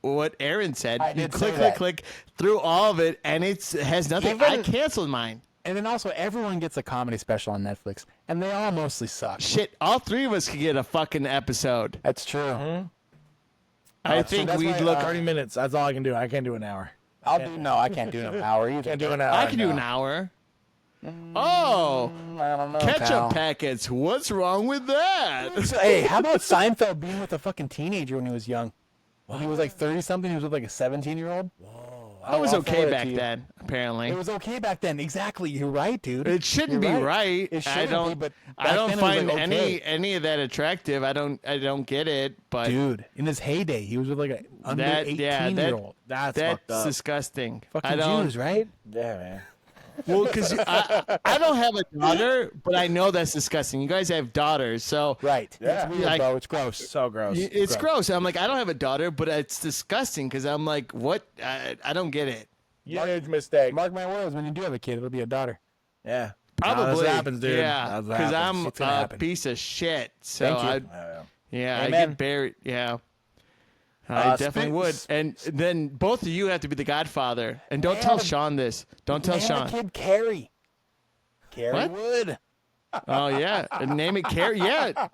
What Aaron said. I You did click, say that. click through all of it, and it has nothing. I canceled mine. And then also, everyone gets a comedy special on Netflix, and they all mostly suck. Shit, all 3 of us could get a fucking episode. That's true. Mm-hmm. I think that's we'd why, look. 30 minutes. That's all I can do. I can't do an hour. I can't do an hour either. Can't do an hour. I can do no. an hour. Oh, I don't know, ketchup pal. packets. What's wrong with that? So, hey, how about Seinfeld being with a fucking teenager when he was young? When he was like 30-something, he was with like a 17-year-old. I was I'll okay forward it back to you. then, apparently. It was okay back then. Exactly. You're right, dude. It shouldn't You're be right. It I shouldn't don't. be, but I back don't then it was, find like, okay. any of that attractive. I don't get it. But Dude, in his heyday, he was with like an under 18-year-old. That's that's fucked up. disgusting. Fucking I don't. Jews, right? Yeah, man. Well, because I don't have a daughter, but I know that's disgusting. You guys have daughters, so Right. Yeah. It's weird, Like- bro. It's gross. So gross. it's gross. I'm like, I don't have a daughter, but it's disgusting because I'm like, what? I don't get it. Huge mistake. Mark my words, when you do have a kid, it'll be a daughter. Yeah. Probably That's what happens, dude. Yeah, That's what because happens. I'm It's gonna a happen. piece of shit. So Thank you. yeah, I Amen. get buried. Yeah. I definitely would. And then both of you have to be the godfather. And don't tell Sean this. Don't tell Name Sean. the kid Carrie. Carrie What? Wood. Oh yeah, and name it Carrie. Yeah,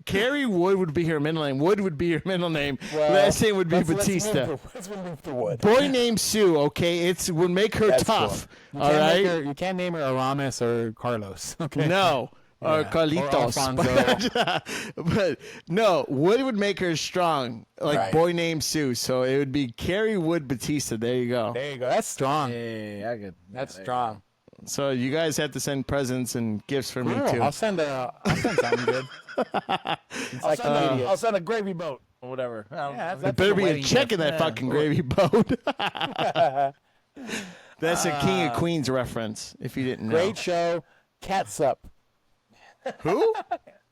Carrie Wood would be her middle name. Wood would be her middle name. Last name would be Batista. Let's move to Wood. Boy named Sue. Okay, it would make her That's tough. cool. All right. You can't name her Aramis or Carlos. Okay. No. Or Or Carlitos. Alfonso. But no, Wood would make her strong. Like Right. boy named Sue. So it would be Carrie Wood Batista. There you go. There you go. That's strong. Yeah, I could. That's strong. So you guys have to send presents and gifts for me Cool. too. I'll send something good. It's like I'll send a gravy boat or whatever. There better be a check in that fucking gravy boat. That's a King of Queens reference, if you didn't know. great show. Catsup. Who?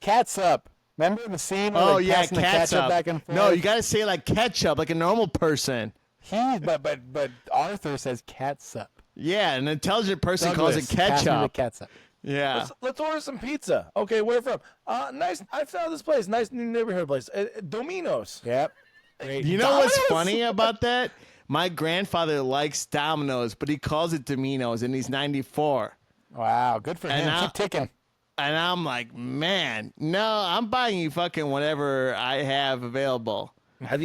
Catsup. Remember the scene where Oh they're yeah, passing the ketchup back and forth? No, you gotta say it like ketchup, like a normal person. But Arthur says catsup. Yeah, an intelligent person calls it Douglas, pass me the ketchup. catsup. Yeah. Let's order some pizza. Okay, where from? Nice. I found this place. Nice new neighborhood place. Domino's. Yep. You know what's Domino's? funny about that? My grandfather likes Domino's, but he calls it Domino's, and he's 94. Wow, good for And him. Keep ticking. And I'm like, man, no, I'm buying you fucking whatever I have available. Has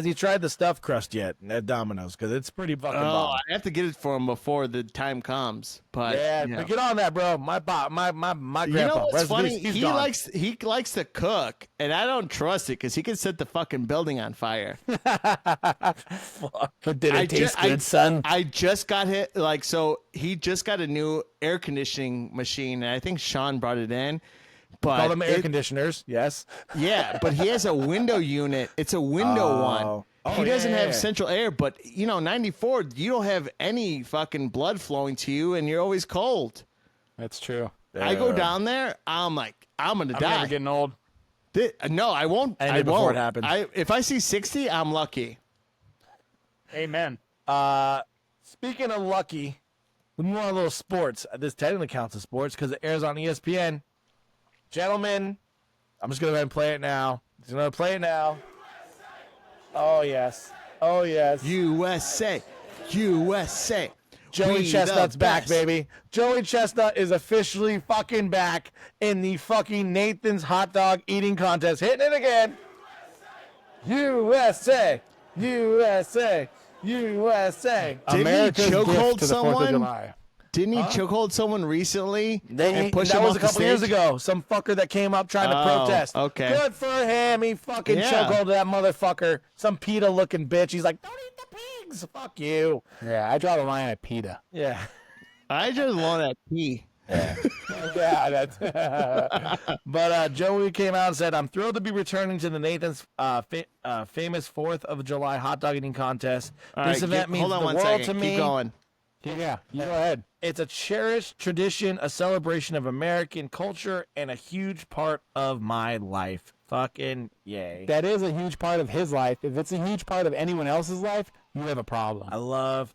you tried the stuffed crust yet at Domino's? Because it's pretty fucking Oh, bomb. I have to get it for him before the time comes. But Yeah, you know. get on that, bro. My grandpa. You know what's rest in funny? peace, he's He gone. likes to cook, and I don't trust it because he can set the fucking building on fire. But did it taste good, son? I just got hit. So he just got a new air conditioning machine, and I think Sean brought it in. But Call them air conditioners. Yes. yeah, but he has a window unit. It's a window one. He doesn't have central air, but 94, you don't have any fucking blood flowing to you, and you're always cold. That's true. I go down there, I'm like, I'm gonna I'm die. never getting old. No, I won't. End I it before won't. it happens. If I see 60, I'm lucky. Amen. Speaking of lucky, we move on to a little sports. This technically counts as sports because it airs on ESPN. Gentlemen, I'm just going to go ahead and play it now. Just going to play it now. Oh, yes. Oh, yes. USA. USA. Joey We Chestnut's the back, best. baby. Joey Chestnut is officially fucking back in the fucking Nathan's hot dog eating contest. Hitting it again. USA. USA. USA. Didn't America's he gift chokehold to the 4th of someone? July. Didn't he chokehold someone recently That and push him was off a couple the years stage? ago. Some fucker that came up trying to protest. Okay. Good for him. He fucking Yeah. chokeholded that motherfucker. Some PETA looking bitch. He's like, don't eat the pigs. Fuck you. Yeah, I draw the line at PETA. Yeah. I just want that pee. Yeah, that's. But Joey came out and said, "I'm thrilled to be returning to the Nathan's famous 4th of July hot dog eating contest. All This right, event means hold on the one world second. to me. Keep going. Yeah, you go ahead. It's a cherished tradition, a celebration of American culture, and a huge part of my life. Fucking yay! That is a huge part of his life. If it's a huge part of anyone else's life, you have a problem. I love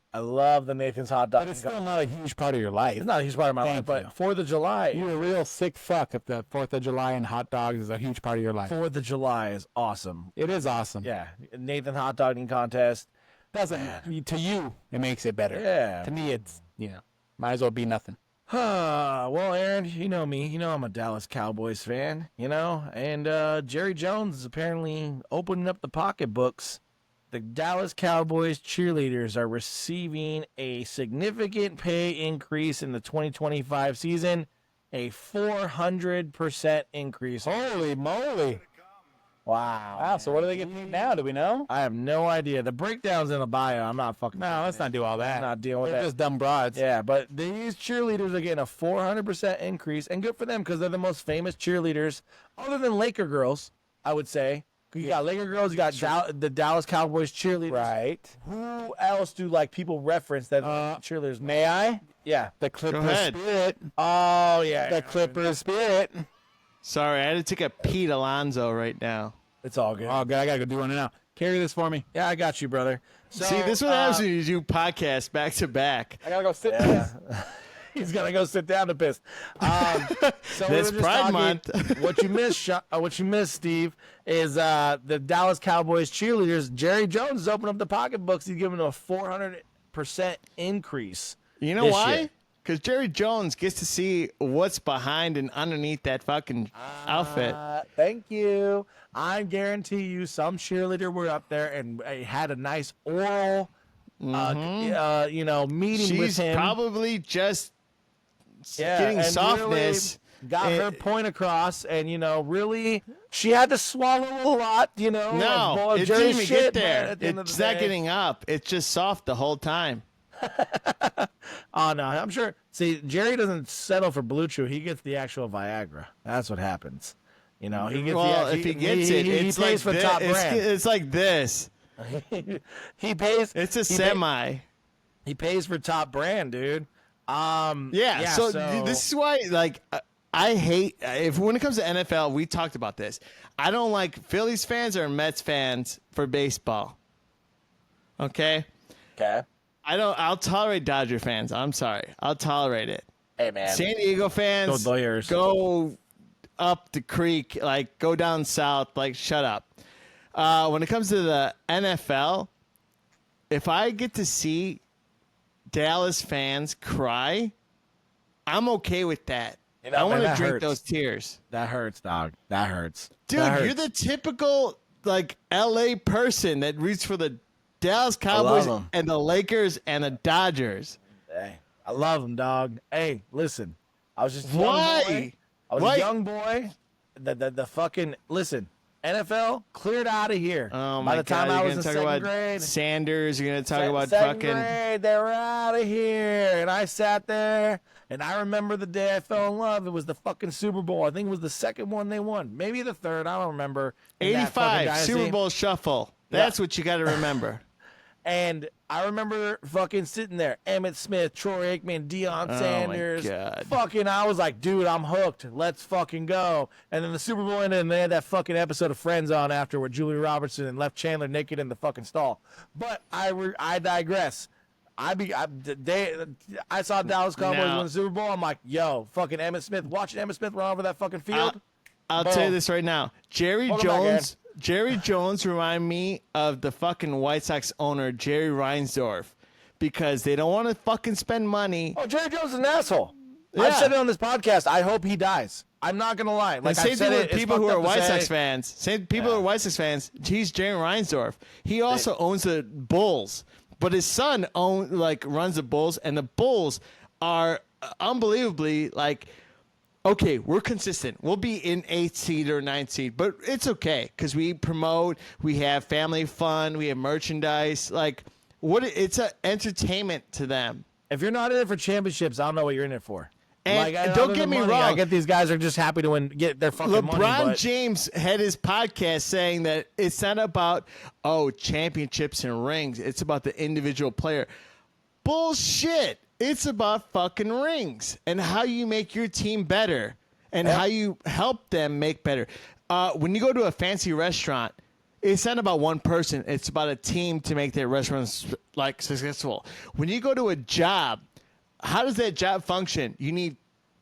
the Nathan's hot dog. But it's still not a huge part of your life. It's not a huge part of my life, Thank but you. 4th of July. You're a real sick fuck if the 4th of July and hot dogs is a huge part of your life. 4th of July is awesome. It is awesome. Yeah, Nathan hot dog eating contest. Doesn't to you it makes it better. Yeah. To me it's might as well be nothing. Well, Aaron, you know me. You know I'm a Dallas Cowboys fan, and Jerry Jones is apparently opening up the pocketbooks. The Dallas Cowboys cheerleaders are receiving a significant pay increase in the 2025 season, a 400% increase. Holy moly. Wow. Wow, so what do they get paid now? Do we know? I have no idea. The breakdown's in the bio. I'm not fucking. No, let's not do all that. I'm not dealing with They're that. just dumb broads. Yeah, but these cheerleaders are getting a 400% increase, and good for them because they're the most famous cheerleaders, other than Laker girls, I would say. You got Laker girls, you got the Dallas Cowboys cheerleaders. Right. Who else do people reference that cheerleaders? May I? Yeah. The Clippers ahead. Spirit. Oh yeah. The Clippers Spirit. Sorry, I had to take a Pete Alonso right now. It's all good. Oh, good. I got to go do one now. Carry this for me. Yeah, I got you, brother. So, See, this is what happens when you do podcasts back to back. I got to go sit there. He's gonna go sit down to piss. So we This were just Pride talking- Month. what you missed, Steve, is the Dallas Cowboys cheerleaders. Jerry Jones is opening up the pocketbooks. He's giving them a 400% increase. You know this why? year. Because Jerry Jones gets to see what's behind and underneath that fucking outfit. Thank you. I guarantee you, some cheerleader were up there and had a nice oral, meeting with She's him. probably just Yeah, getting and softness. really got And- her point across, and really, she had to swallow a lot. No, of it Jerry's didn't even shit, get there. man, at the end of It's the not day. getting up. It's just soft the whole time. Oh no, I'm sure. See, Jerry doesn't settle for Blue Chew. He gets the actual Viagra. That's what happens. He gets Well, the. if he gets it, he it's pays like for top brand. it's like this. He pays. It's a he semi. He pays for top brand, dude. Yeah, so this is why, I hate when it comes to NFL. We talked about this. I don't like Phillies fans or Mets fans for baseball. Okay, Okay. I'll tolerate Dodger fans. I'm sorry, I'll tolerate it. Hey man. San Diego fans, Go Dodgers. go up the creek, go down south, shut up. When it comes to the NFL, if I get to see Dallas fans cry, I'm okay with that. I want to that drink hurts. those tears. That hurts, dog. That hurts. Dude, That hurts. you're the typical LA person that roots for the Dallas Cowboys 'em. and the Lakers and the Dodgers. Hey, I love him, dog. Hey, listen. I was just a Why? young boy. I was Why? a young boy. The fucking listen. NFL cleared out of here. Oh By my the time God, I you're was in gonna talk second about grade. Sanders. You're gonna talk about second fucking. grade, they were out of here, and I sat there, and I remember the day I fell in love. It was the fucking Super Bowl. I think it was the second one they won, maybe the third. I don't remember. In that fucking 85 dynasty. Super Bowl shuffle. That's what you got to remember. And I remember fucking sitting there, Emmitt Smith, Troy Aikman, Deion Sanders. My God. Fucking, I was like, dude, I'm hooked. Let's fucking go. And then the Super Bowl ended, and they had that fucking episode of Friends on after where Julia Robertson left Chandler naked in the fucking stall. But I digress. I saw Dallas Cowboys win the Super Bowl. I'm like, yo, fucking Emmitt Smith, watching Emmitt Smith run over that fucking field. I'll tell you this right now. Jerry Jones remind me of the fucking White Sox owner, Jerry Reinsdorf, because they don't want to fucking spend money. Oh, Jerry Jones is an asshole. Yeah. I've said it on this podcast. I hope he dies. I'm not going to lie. Like, same thing with people who are White Sox fans. Same people who are White Sox fans. He's Jerry Reinsdorf. He also owns the Bulls, but his son runs the Bulls, and the Bulls are unbelievably like. Okay, we're consistent. We'll be in 8th seed or 9th seed, but it's okay because we promote, we have family fun, we have merchandise. Like, it's an entertainment to them. If you're not in it for championships, I don't know what you're in it for. And like, don't get me wrong. I get these guys are just happy to get their fucking money. LeBron James had his podcast saying that it's not about, championships and rings. It's about the individual player. Bullshit. It's about fucking rings and how you make your team better and how you help them make better. When you go to a fancy restaurant, it's not about one person. It's about a team to make their restaurants like successful. When you go to a job, how does that job function? You need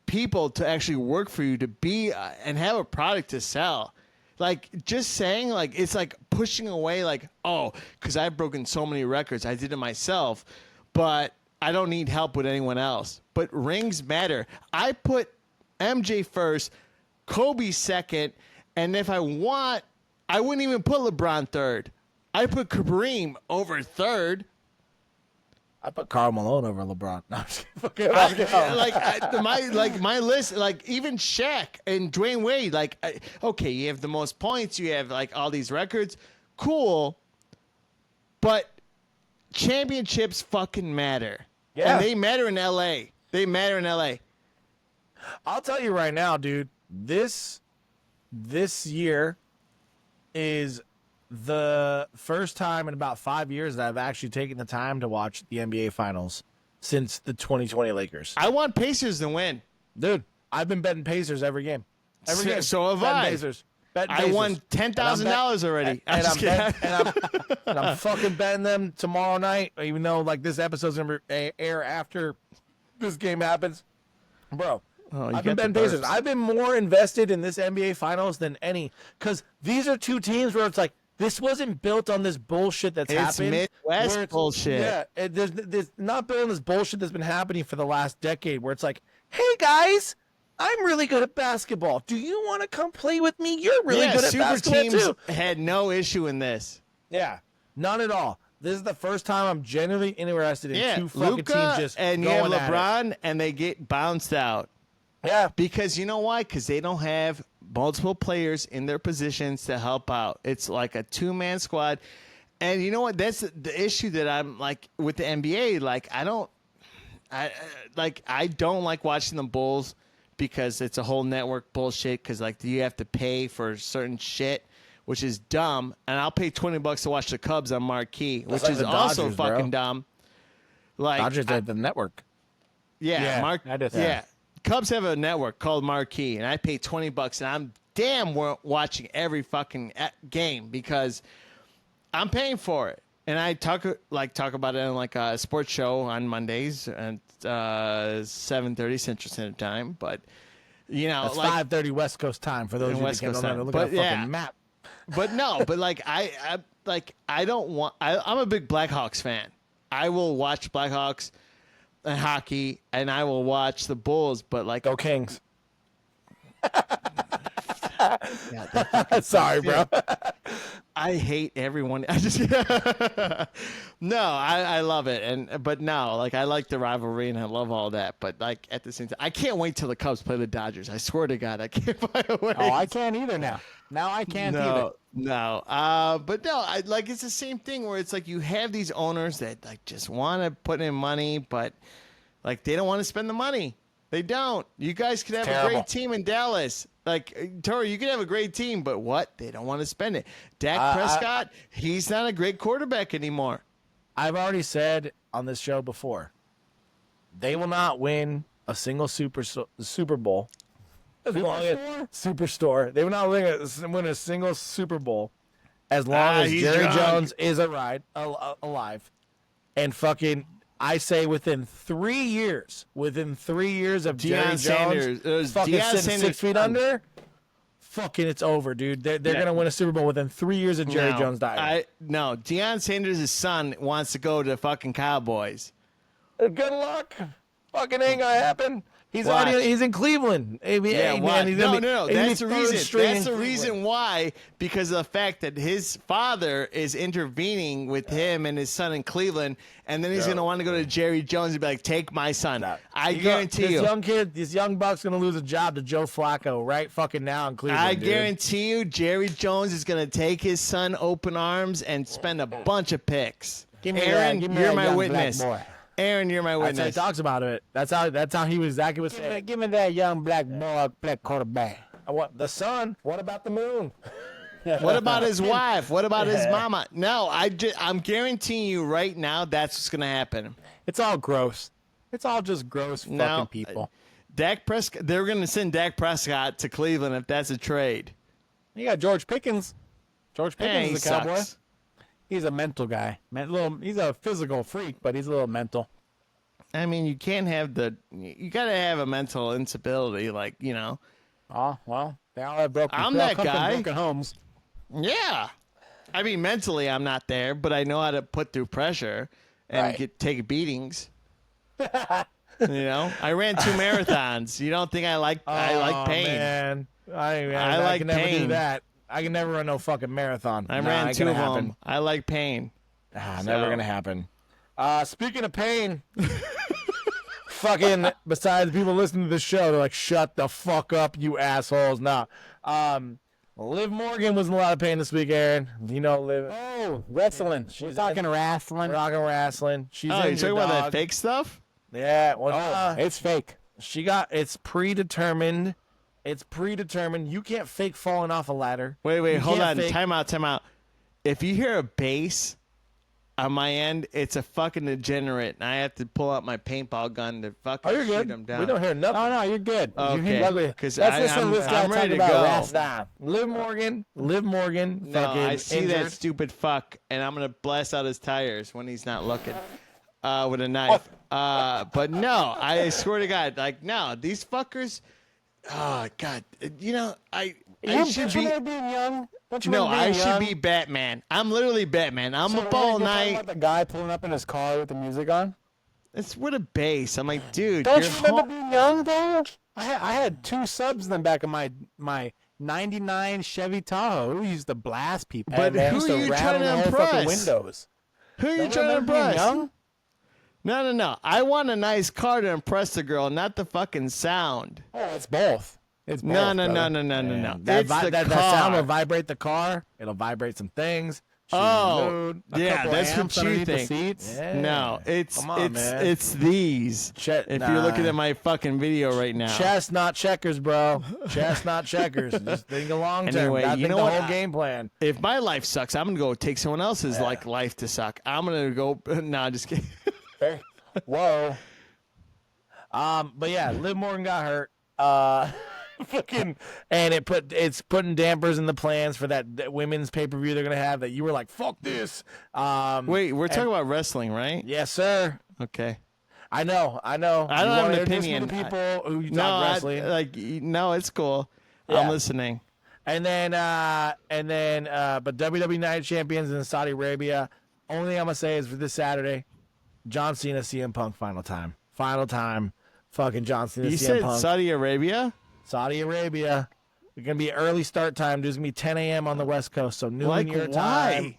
people to actually work for you to be and have a product to sell. Like, just saying, like, it's like pushing away, like, because I've broken so many records. I did it myself, but I don't need help with anyone else. But rings matter. I put MJ first, Kobe second, and if I want, I wouldn't even put LeBron third. I put Kareem over third. I put Karl Malone over LeBron. No, I'm just kidding. My list, like even Shaq and Dwayne Wade, okay, you have the most points, you have like all these records, cool, but championships fucking matter. Yeah. And they matter in LA. I'll tell you right now, dude, this year is the first time in about 5 years that I've actually taken the time to watch the NBA Finals since the 2020 Lakers. I want Pacers to win. Dude, I've been betting Pacers every game. So have I. Pacers. I won $10,000 already. And I'm fucking betting them tomorrow night, even though like this episode's gonna air after this game happens, bro. I've been betting Pacers. I've been more invested in this NBA Finals than any, because these are two teams where it's like this wasn't built on this bullshit that's happened. Midwest bullshit. Yeah, there's not built on this bullshit that's been happening for the last decade, where it's like, hey guys, I'm really good at basketball. Do you want to come play with me? You're really good at basketball super teams too. Had no issue in this. Yeah, none at all. This is the first time I'm genuinely interested in two fucking Luka teams just and you going have at LeBron, and they get bounced out. Yeah, because you know why? Because they don't have multiple players in their positions to help out. It's like a two-man squad, and you know what? That's the issue that I'm like with the NBA. Like I don't like watching the Bulls, because it's a whole network bullshit, because like you have to pay for certain shit, which is dumb. And I'll pay $20 to watch the Cubs on Marquee, which is also fucking dumb. Like Dodgers have the network. Yeah. Yeah. Cubs have a network called Marquee, and I pay $20, and I'm damn watching every fucking game because I'm paying for it. And I talk about it on like a sports show on Mondays at 7:30 Central Standard Time. But you know, that's like 5:30 West Coast time for those who can't look at a fucking map. But no, but like I don't want. I'm a big Blackhawks fan. I will watch Blackhawks and hockey, and I will watch the Bulls. But like, go Kings. Sorry, bro. I hate everyone. I just no, I love it, but no, like I like the rivalry and I love all that. But like at the same time, I can't wait till the Cubs play the Dodgers. I swear to God, I can't wait. Oh, I can't either now. Now I can't either. No, but no, it's the same thing where it's like you have these owners that like just want to put in money, but like they don't want to spend the money. They don't. You guys could have a great team in Dallas. Like, Tori, you could have a great team, but what? They don't want to spend it. Dak Prescott, he's not a great quarterback anymore. I've already said on this show before, they will not win a single Super Bowl. Superstore. They will not win a single Super Bowl as long as Jerry Jones is alive. And fucking, I say within 3 years of Jerry Jones fucking sitting 6 feet under, fucking it's over, dude. They're going to win a Super Bowl within 3 years of Jerry Jones dying. No, Deion Sanders' son wants to go to fucking Cowboys. Good luck. Fucking ain't going to happen. He's in Cleveland. No. That's the reason. That's the reason why. Because of the fact that his father is intervening with him and his son in Cleveland, and then he's going to want to go to Jerry Jones and be like, "Take my son." I guarantee you, this young buck's going to lose a job to Joe Flacco right fucking now in Cleveland. I guarantee you, Jerry Jones is going to take his son open arms and spend a bunch of picks. Aaron, you're my witness. Aaron, you're my witness. That's how he talks about it. That's how he was saying. Give me that young black boy play quarterback. I want the sun. What about the moon? What about his wife? What about his mama? No, I'm guaranteeing you right now that's what's going to happen. It's all gross. It's all just gross fucking people. Dak Prescott, they're going to send Dak Prescott to Cleveland if that's a trade. You got George Pickens. George Pickens is a cowboy. Sucks. He's a mental guy. He's a physical freak, but he's a little mental. I mean, you can't have you got to have a mental instability, like, you know. Oh, well, they all have broken I'm that guy. Broken homes. Yeah. I mean, mentally, I'm not there, but I know how to put through pressure and take beatings. You know, I ran 2 marathons. You don't think I like pain? Man. I like can never pain. do that. I can never run no fucking marathon. I ran 2 of them. I like pain. Never gonna happen. Speaking of pain, fucking besides people listening to this show, they're like, shut the fuck up, you assholes. Nah. Liv Morgan was in a lot of pain this week, Aaron. You know Liv. Oh, wrestling. We're talking wrestling. We're talking wrestling. She's you talking about that fake stuff? Yeah. Well, it's fake. It's predetermined. It's predetermined. You can't fake falling off a ladder. Wait, hold on. Time out. If you hear a bass on my end, it's a fucking degenerate, and I have to pull out my paintball gun to fucking shoot him down. We don't hear nothing. Oh, no, you're good. Okay. Because I'm ready to go. Liv Morgan. No, fucking I see injured. that stupid fuck, and I'm going to blast out his tires when he's not looking with a knife. But no, I swear to God, like, no, these fuckers, oh, God. You know, I should be being young. I should be Batman. I'm literally Batman. I'm up all night. About the guy pulling up in his car with the music on. It's with a bass. I'm like, dude. Don't you remember being young, though? I had 2 subs in the back of my 99 Chevy Tahoe. We used to blast people. But who are you trying to impress? Windows. Who are you trying to impress? Young? No. I want a nice car to impress the girl, not the fucking sound. Oh, it's both. It's both, No. That sound will vibrate the car. It'll vibrate some things. That's what you think. Yeah. No, man. it's these. If you're looking at my fucking video right now. Chestnut checkers, bro. Chestnut checkers. Just think of long term. Anyway, Gotta you think know the what? whole game plan. If my life sucks, I'm gonna go take someone else's life to suck. I'm gonna go. No, just kidding. Whoa. But yeah, Liv Morgan got hurt. Fucking, and it's putting dampers in the plans for that women's pay-per-view they're gonna have that you were like, fuck this. Wait, we're talking about wrestling, right? Yes, sir. Okay. I know. I don't have an opinion. The people who you talk wrestling. No, it's cool. Yeah. I'm listening. But WWE Night Champions in Saudi Arabia. Only thing I'm gonna say is for this Saturday, John Cena, CM Punk, final time. Fucking John Cena, You CM said Punk. Saudi Arabia? Saudi Arabia. It's going to be an early start time. There's going to be 10 a.m. on the West Coast, so noon your time.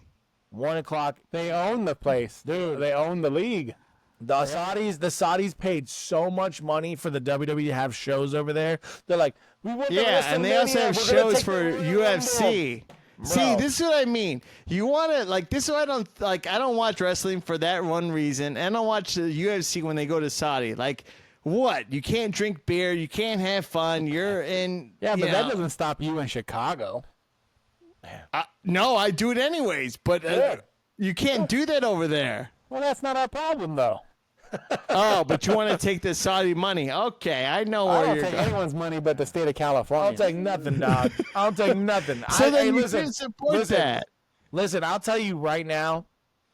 1 o'clock. They own the place, dude. They own the league. The Saudis paid so much money for the WWE to have shows over there. They're like, we want and they also have shows for UFC. See, this is what I mean. You want to, like, this is what I don't watch wrestling for that one reason. And I don't watch the UFC when they go to Saudi. Like, what? You can't drink beer. You can't have fun. You're in. Yeah, but that doesn't stop you in Chicago. No, I do it anyways. But you can't do that over there. Well, that's not our problem, though. Oh, but you want to take the Saudi money? Okay, I know I where don't you're take going. anyone's money but the state of California. I'll take nothing, dog. I'll take nothing. So then hey, you listen, should support listen, that. Listen, I'll tell you right now,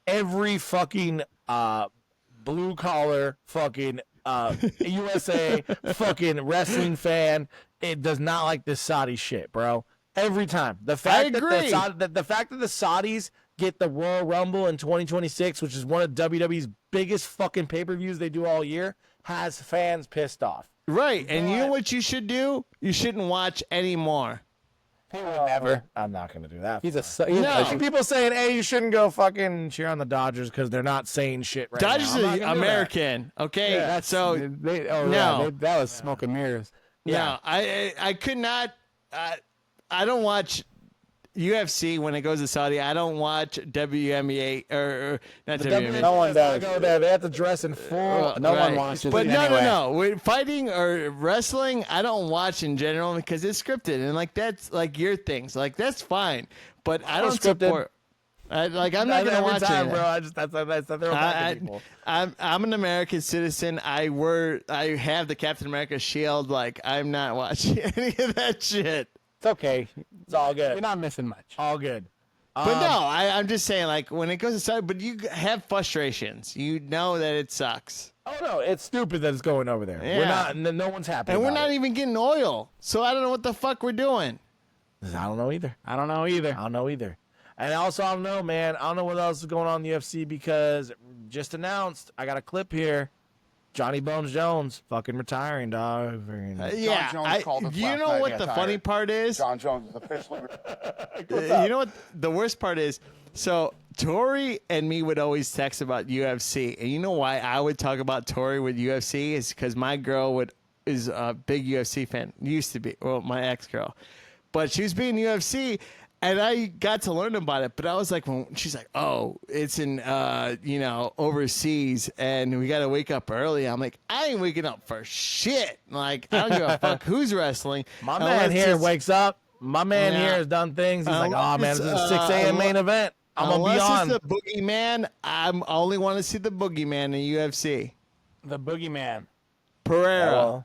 every fucking blue collar fucking USA fucking wrestling fan, it does not like this Saudi shit, bro. Every time. The fact agree. that the fact that the Saudis get the Royal Rumble in 2026, which is one of WWE's biggest fucking pay-per-views they do all year, has fans pissed off. Right, and you know what you should do? You shouldn't watch anymore. He would never. I'm not going to do that. He's a. No. I see people saying, hey, you shouldn't go fucking cheer on the Dodgers because they're not saying shit right Dodgers now. I'm not are gonna do that. American, okay? Yeah, So No, that was smoke and mirrors. no, I could not. I don't watch UFC when it goes to Saudi. I don't watch WMEA or not WMEA. No one does. Go there. They have to dress in full. No one Right. watches But it no, anyway. no. With fighting or wrestling, I don't watch in general because it's scripted and like that's like your things. Like that's fine, but I don't scripted. support. I'm not gonna Every watch time, it, bro. I just that's they're attacking people. I'm an American citizen. I have the Captain America shield. Like I'm not watching any of that shit. It's okay. It's all You're good. not missing much. All good. But no, I'm just saying, like, when it goes to Saudi, but you have frustrations. You know that it sucks. Oh no, it's stupid that it's going over there. Yeah. We're not. No one's happy. And we're about not it. even getting oil. So I don't know what the fuck we're doing. I don't know either. I don't know either. I don't know either. And also, I don't know, man. I don't know what else is going on in the UFC because just announced. I got a clip here. Johnny Bones Jones fucking retiring, dog. Yeah. Jones called us You last know night, what he the got funny tired. part is? John Jones is officially. You know what the worst part is? So Tori and me would always text about UFC, and you know why I would talk about Tori with UFC is because my girl is a big UFC fan. Used to be, well, my ex girl, but she was being UFC, and I got to learn about it. But I was like, when she's like, "Oh, it's in overseas, and we got to wake up early." I'm like, I ain't waking up for shit. Like I don't give a fuck who's wrestling. My Unless man here it's- wakes up. My man Yeah. here has done things. He's like, oh man, It's, this is a 6 a.m. main event. I'm gonna be Unless on. it's the boogeyman, I only want to see the boogeyman in UFC. The boogeyman. Pereira.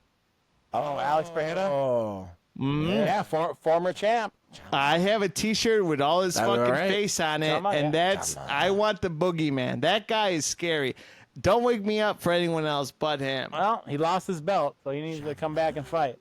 Oh, Alex Pereira? Oh, Yeah, former champ. I have a T-shirt with all his That's fucking all right. face on it, Come on, and yeah. that's I want the boogeyman. That guy is scary. Don't wake me up for anyone else but him. Well, he lost his belt, so he needs to come back and fight.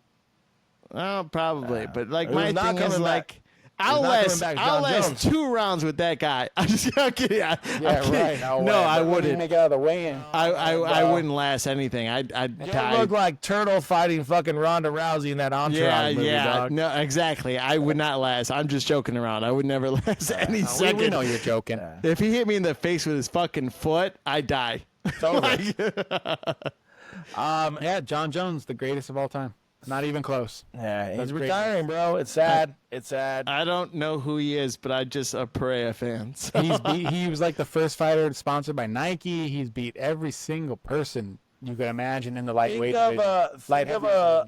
Oh, probably, but like Who's my not thing is coming like. back? I'll not coming last. back, I'll John last Jones. 2 rounds with that guy. I'm just kidding. I'm kidding. right. No, I But when you wouldn't. make it out of the weigh-in. I wouldn't last anything. I'd you die. look like Turtle fighting fucking Ronda Rousey in that Entourage movie, dog. No, exactly. I would not last. I'm just joking around. I would never last any second. We know you're joking. If he hit me in the face with his fucking foot, I'd die. It's over. Yeah, John Jones, the greatest of all time. Not even close. Yeah, he's great. retiring, bro. It's sad. It's sad. I don't know who he is, but I just a Pereira fan. So. He was like the first fighter sponsored by Nike. He's beat every single person you could imagine in the lightweight division. Think of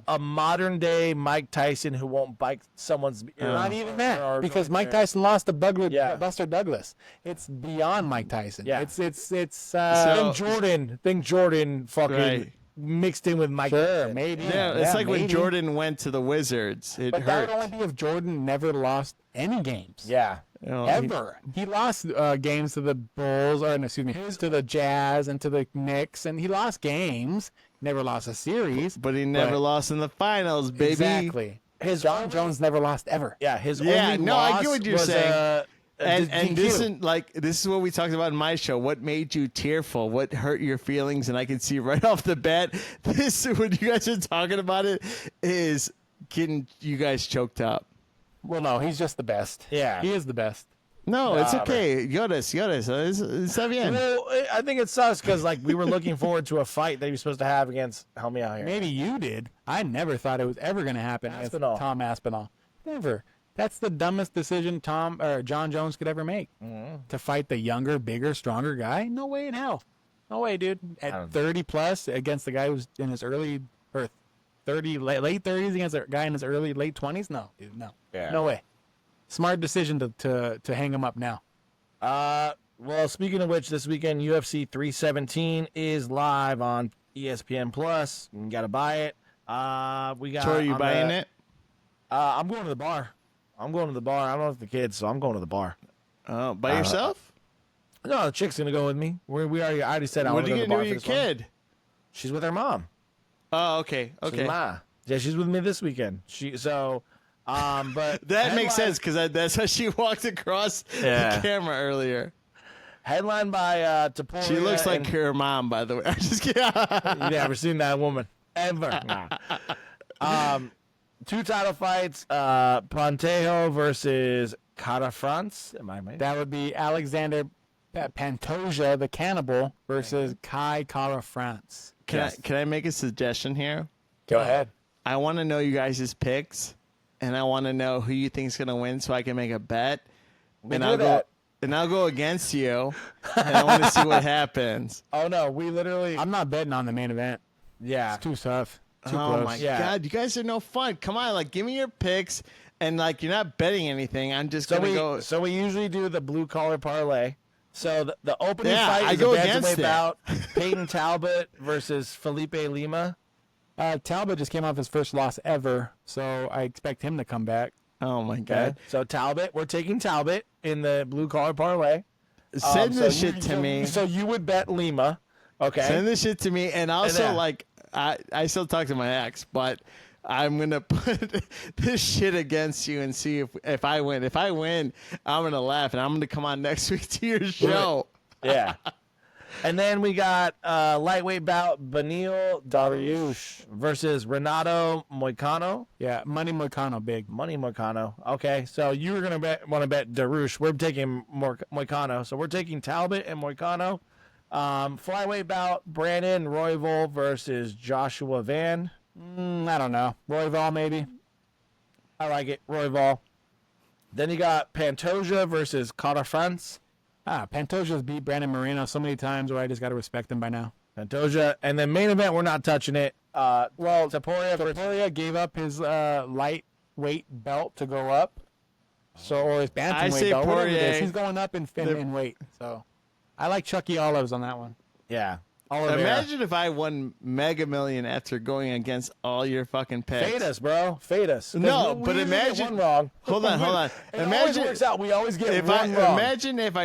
a modern day Mike Tyson who won't bite someone's ear. Not even that, or because go Mike there. Tyson lost to Yeah. Buster Douglas. It's beyond Mike Tyson. Yeah. It's So- Think Jordan fucking Right. mixed in with Mike sure, Tyson. maybe. Yeah, it's like when maybe. Jordan went to the Wizards. It But hurt. that would only be if Jordan never lost any games. Yeah. You know, Ever. He lost games to the Bulls, or no, excuse me, to the Jazz and to the Knicks, and he lost games. Never lost a series. but he never But- lost in the finals, baby. Exactly. John Jones never lost ever. Yeah, his Yeah, only no, I loss get what you're was, saying. And DQ. this is what we talked about in my show. What made you tearful? What hurt your feelings? And I can see right off the bat, this when you guys are talking about it is getting you guys choked up. Well, no, he's just the best. Yeah. He is the best. No, it's Nah, okay. Llores. Está bien. Well, I think it sucks because like we were looking forward to a fight that he was supposed to have against. Help me out here. Maybe you did. I never thought it was ever going to happen against Aspinall. Tom Aspinall. Never. That's the dumbest decision John Jones could ever make. To fight the younger, bigger, stronger guy? No way in hell. No way, dude. At 30 plus against the guy who's in his early or 30 late 30s against a guy in his early late 20s? No, dude, no. Yeah. No way. Smart decision to hang him up now. Well, speaking of which, this weekend UFC 317 is live on ESPN Plus. You got to buy it. We got. So are you buying it? I'm going to the bar. I don't know if the kids, so I'm going to the bar. Oh, by yourself? No, the chick's gonna go with me. I already said I What want are to you go to the gonna bar do for with this your one. kid? She's with her mom. Oh, okay. Yeah, she's with me this weekend. But That makes sense because that's how she walked across Yeah. the camera earlier. Headlined by Taporia. She looks like her mom, by the way. I'm just kidding. You never seen that woman ever. Nah. 2 title fights: Pontejo versus Cara France. Am I right? That would be Alexander Pantoja, the cannibal, versus Kai Kara France. Can I make a suggestion here? Go ahead. I want to know you guys' picks, and I want to know who you think's gonna win, so I can make a bet. I'll go against you, and I want to see what happens. Oh no, we literally. I'm not betting on the main event. Yeah. It's too tough. Too Oh close. my Yeah. god, you guys are no fun. Come on, like give me your picks, and like you're not betting anything. I'm just gonna go. So we usually do the blue collar parlay. So the opening Yeah, fight I is go a against bantamweight it. bout. Peyton Talbot versus Felipe Lima. Talbot just came off his first loss ever, so I expect him to come back. Oh my Okay. god, So Talbot, we're taking Talbot in the blue collar parlay. send So this you- shit to me. So you would bet Lima. Okay. Send this shit to me, and also then- like I still talk to my ex, but I'm gonna put this shit against you and see if I win. If I win, I'm gonna laugh, and I'm gonna come on next week to your show. Yeah. And then we got lightweight bout Benil Dariush versus Renato Moicano. Yeah, Money Moicano big. Money Moicano. Okay, so you were gonna want to bet Darush. We're taking Moicano, so we're taking Talbot and Moicano. Flyweight bout Brandon Royval versus Joshua Van. I don't know. Royval maybe. I like it, Royval. Then you got Pantoja versus Cara France. Pantoja's beat Brandon Moreno so many times where I just got to respect him by now. Pantoja, and then main event, we're not touching it. Taporia Gave up his lightweight belt to go up. Or his I bantamweight say belt. Whatever it is. Poirier. He's going up in weight. So I like Chucky Olives on that one. Yeah. Imagine if I won Mega Million after going against all your fucking picks. Fade us, bro. Fade us. No, We but usually get imagine. one wrong. Hold on. It always works out. We always get one wrong. Imagine if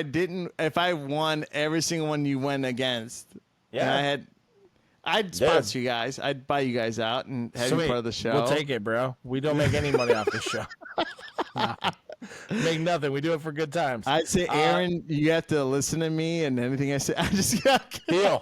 I won every single one you went against. Yeah. And I'd sponsor you guys. I'd buy you guys out and have you Sweet. part of the show. We'll take it, bro. We don't make any money off this show. Make nothing. We do it for good times. I'd say, Aaron, you have to listen to me and anything I say. I just got Deal.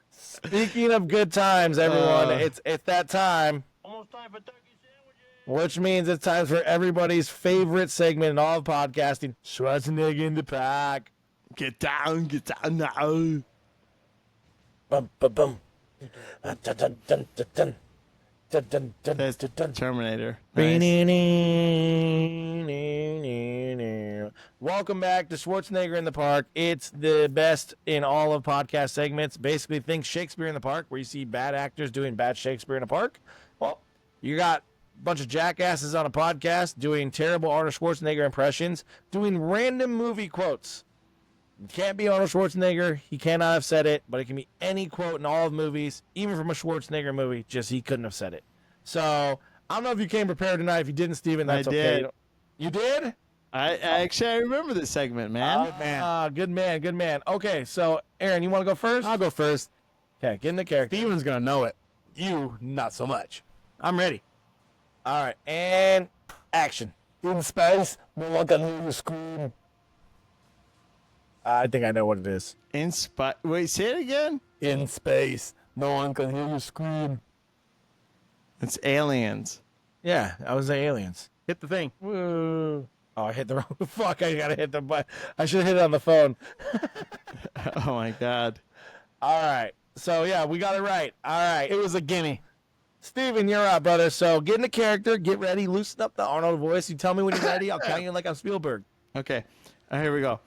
Speaking of good times, everyone, it's that time. Almost time for turkey sandwiches. Which means it's time for everybody's favorite segment in all of podcasting. Schwarzenegger in the pack. get down now. Bum, bum, bum. Dun, dun, dun, dun, dun. Dun, dun, dun, That's dun, dun. Terminator. Nice. Welcome back to Schwarzenegger in the Park. It's the best in all of podcast segments. Basically, think Shakespeare in the Park, where you see bad actors doing bad Shakespeare in a park. Well, you got a bunch of jackasses on a podcast doing terrible Arnold Schwarzenegger impressions, doing random movie quotes. It can't be Arnold Schwarzenegger. He cannot have said it, but it can be any quote in all of movies, even from a Schwarzenegger movie. Just he couldn't have said it. So I don't know if you came prepared tonight. If you didn't, Steven, that's I okay. did. You did? I remember this segment, man. Good man. Okay, so Aaron, you want to go first? I'll go first. Okay, get in the character. Steven's going to know it. You, not so much. I'm ready. All right, and action. In space, no one can hear you scream. I think I know what it is. Wait, say it again. In space, no one can hear you scream. It's aliens. Yeah, I was the aliens. Hit the thing. Woo. Oh, I hit the wrong. Fuck! I gotta hit the button. I should hit it on the phone. Oh my god. All right. So yeah, we got it right. All right. It was a gimme. Steven, you're up, brother. So get in the character, get ready, loosen up the Arnold voice. You tell me when you're ready. I'll count you like I'm Spielberg. Okay. Here we go.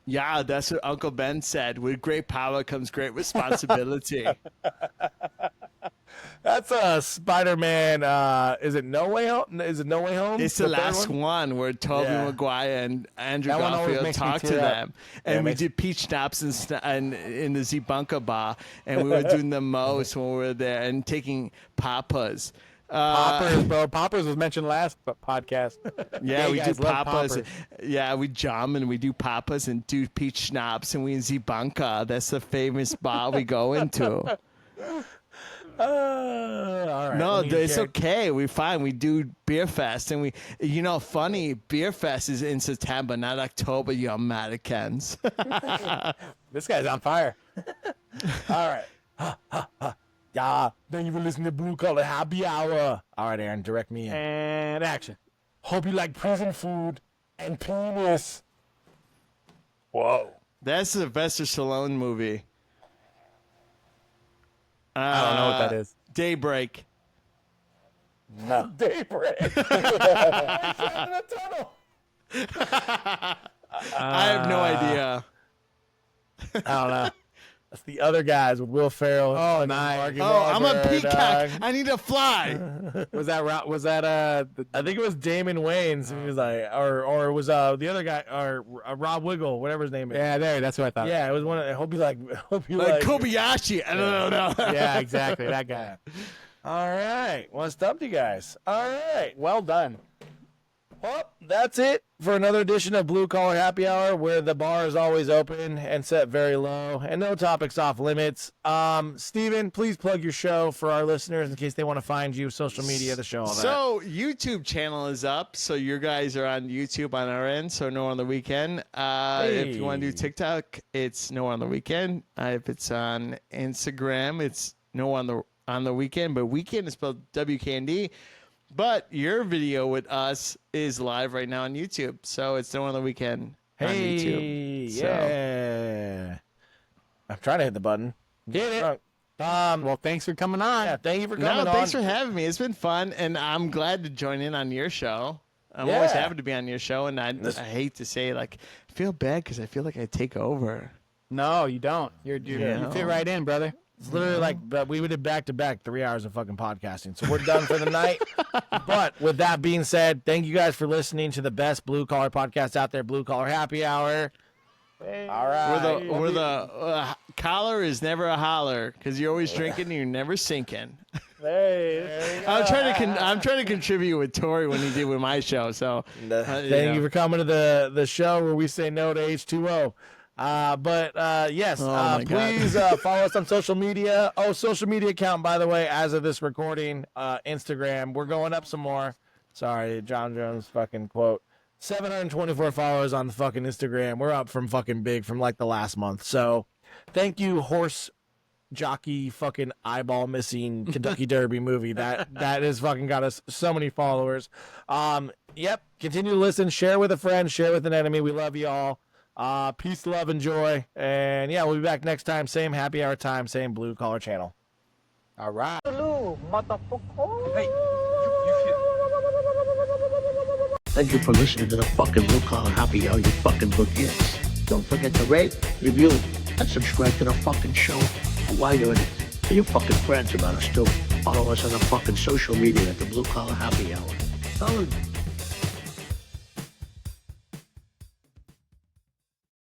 Yeah, that's what Uncle Ben said. With great power comes great responsibility. That's Spider-Man. Is it No Way Home? Is it No Way Home? It's the last one where Tobey Yeah. Maguire and Andrew That one always Garfield makes me talked to tear up. them. And we did peach schnapps and in the Z-Bunker bar. And we were doing the most when we were there and taking papas. Poppers, bro. Poppers was mentioned last podcast. Yeah, You we do guys love papas. poppers. Yeah, we jam and we do papas and do peach schnapps and we in Z-Bunker. That's the famous bar we go into. All right. No, let me get it's Jared. okay. We fine. We do Beer Fest, and funny. Beer Fest is in September, not October. You Americans. This guy's on fire. All right. Yeah. Thank you for listening to Blue Collar Happy Hour. All right, Aaron, direct me in. And action. Hope you like prison food and penis. Whoa. That's the Sylvester Stallone movie. I don't know what that is. Daybreak. No. Daybreak. In a tunnel. I have no idea. I don't know. That's the other guys with Will Ferrell. Oh, nice. Oh, I'm a peacock. I need to fly. Was that I think it was Damon Wayans. He was like, or it was the other guy, or Rob Wiggle, whatever his name is. Yeah, that's what I thought. Yeah, it was one. I hope you like. Like Kobayashi. I don't know. Yeah, exactly. That guy. All right. Well, I stumped you guys. All right. Well done. Well, that's it for another edition of Blue Collar Happy Hour, where the bar is always open and set very low and no topics off limits. Steven, please plug your show for our listeners in case they want to find you, social media, the show, all that. So YouTube channel is up. So you guys are on YouTube on our end. So No on the Weekend. If you want to do TikTok, it's No on the Weekend. If it's on Instagram, it's No on the Weekend. But weekend is spelled WKND. But your video with us is live right now on YouTube. So it's No on the Weekend on YouTube. So. Yeah. I'm trying to hit the button. Did it. Well, thanks for coming on. Yeah, thank you for coming on. Thanks for having me. It's been fun, and I'm glad to join in on your show. I'm always happy to be on your show, and I hate to say, I feel bad because I feel like I take over. No, you don't. You fit right in, brother. It's literally but we did back-to-back 3 hours of fucking podcasting. So we're done for the night. But with that being said, thank you guys for listening to the best blue-collar podcast out there, Blue Collar Happy Hour. Hey. All right. Where the collar is never a holler because you're always drinking and you're never sinking. Hey, I'm trying to contribute with Tori when he did with my show. So thank you for coming to the show where we say no to H2O. Yes, please follow us on social media. Oh, social media account, by the way, as of this recording, Instagram. We're going up some more. Sorry, John Jones fucking quote. 724 followers on the fucking Instagram. We're up from fucking big from like the last month. So thank you, horse jockey fucking eyeball missing Kentucky Derby movie. That has fucking got us so many followers. Yep. Continue to listen, share with a friend, share with an enemy. We love you all. Peace, love, and joy. And yeah, we'll be back next time. Same happy hour time, same blue collar channel. All right. Thank you for listening to the fucking Blue Collar Happy Hour, you fucking good kids. Don't forget to rate, review, and subscribe to the fucking show. While you're at it, tell your fucking friends about us too. Follow us on the fucking social media at the Blue Collar Happy Hour. Tell them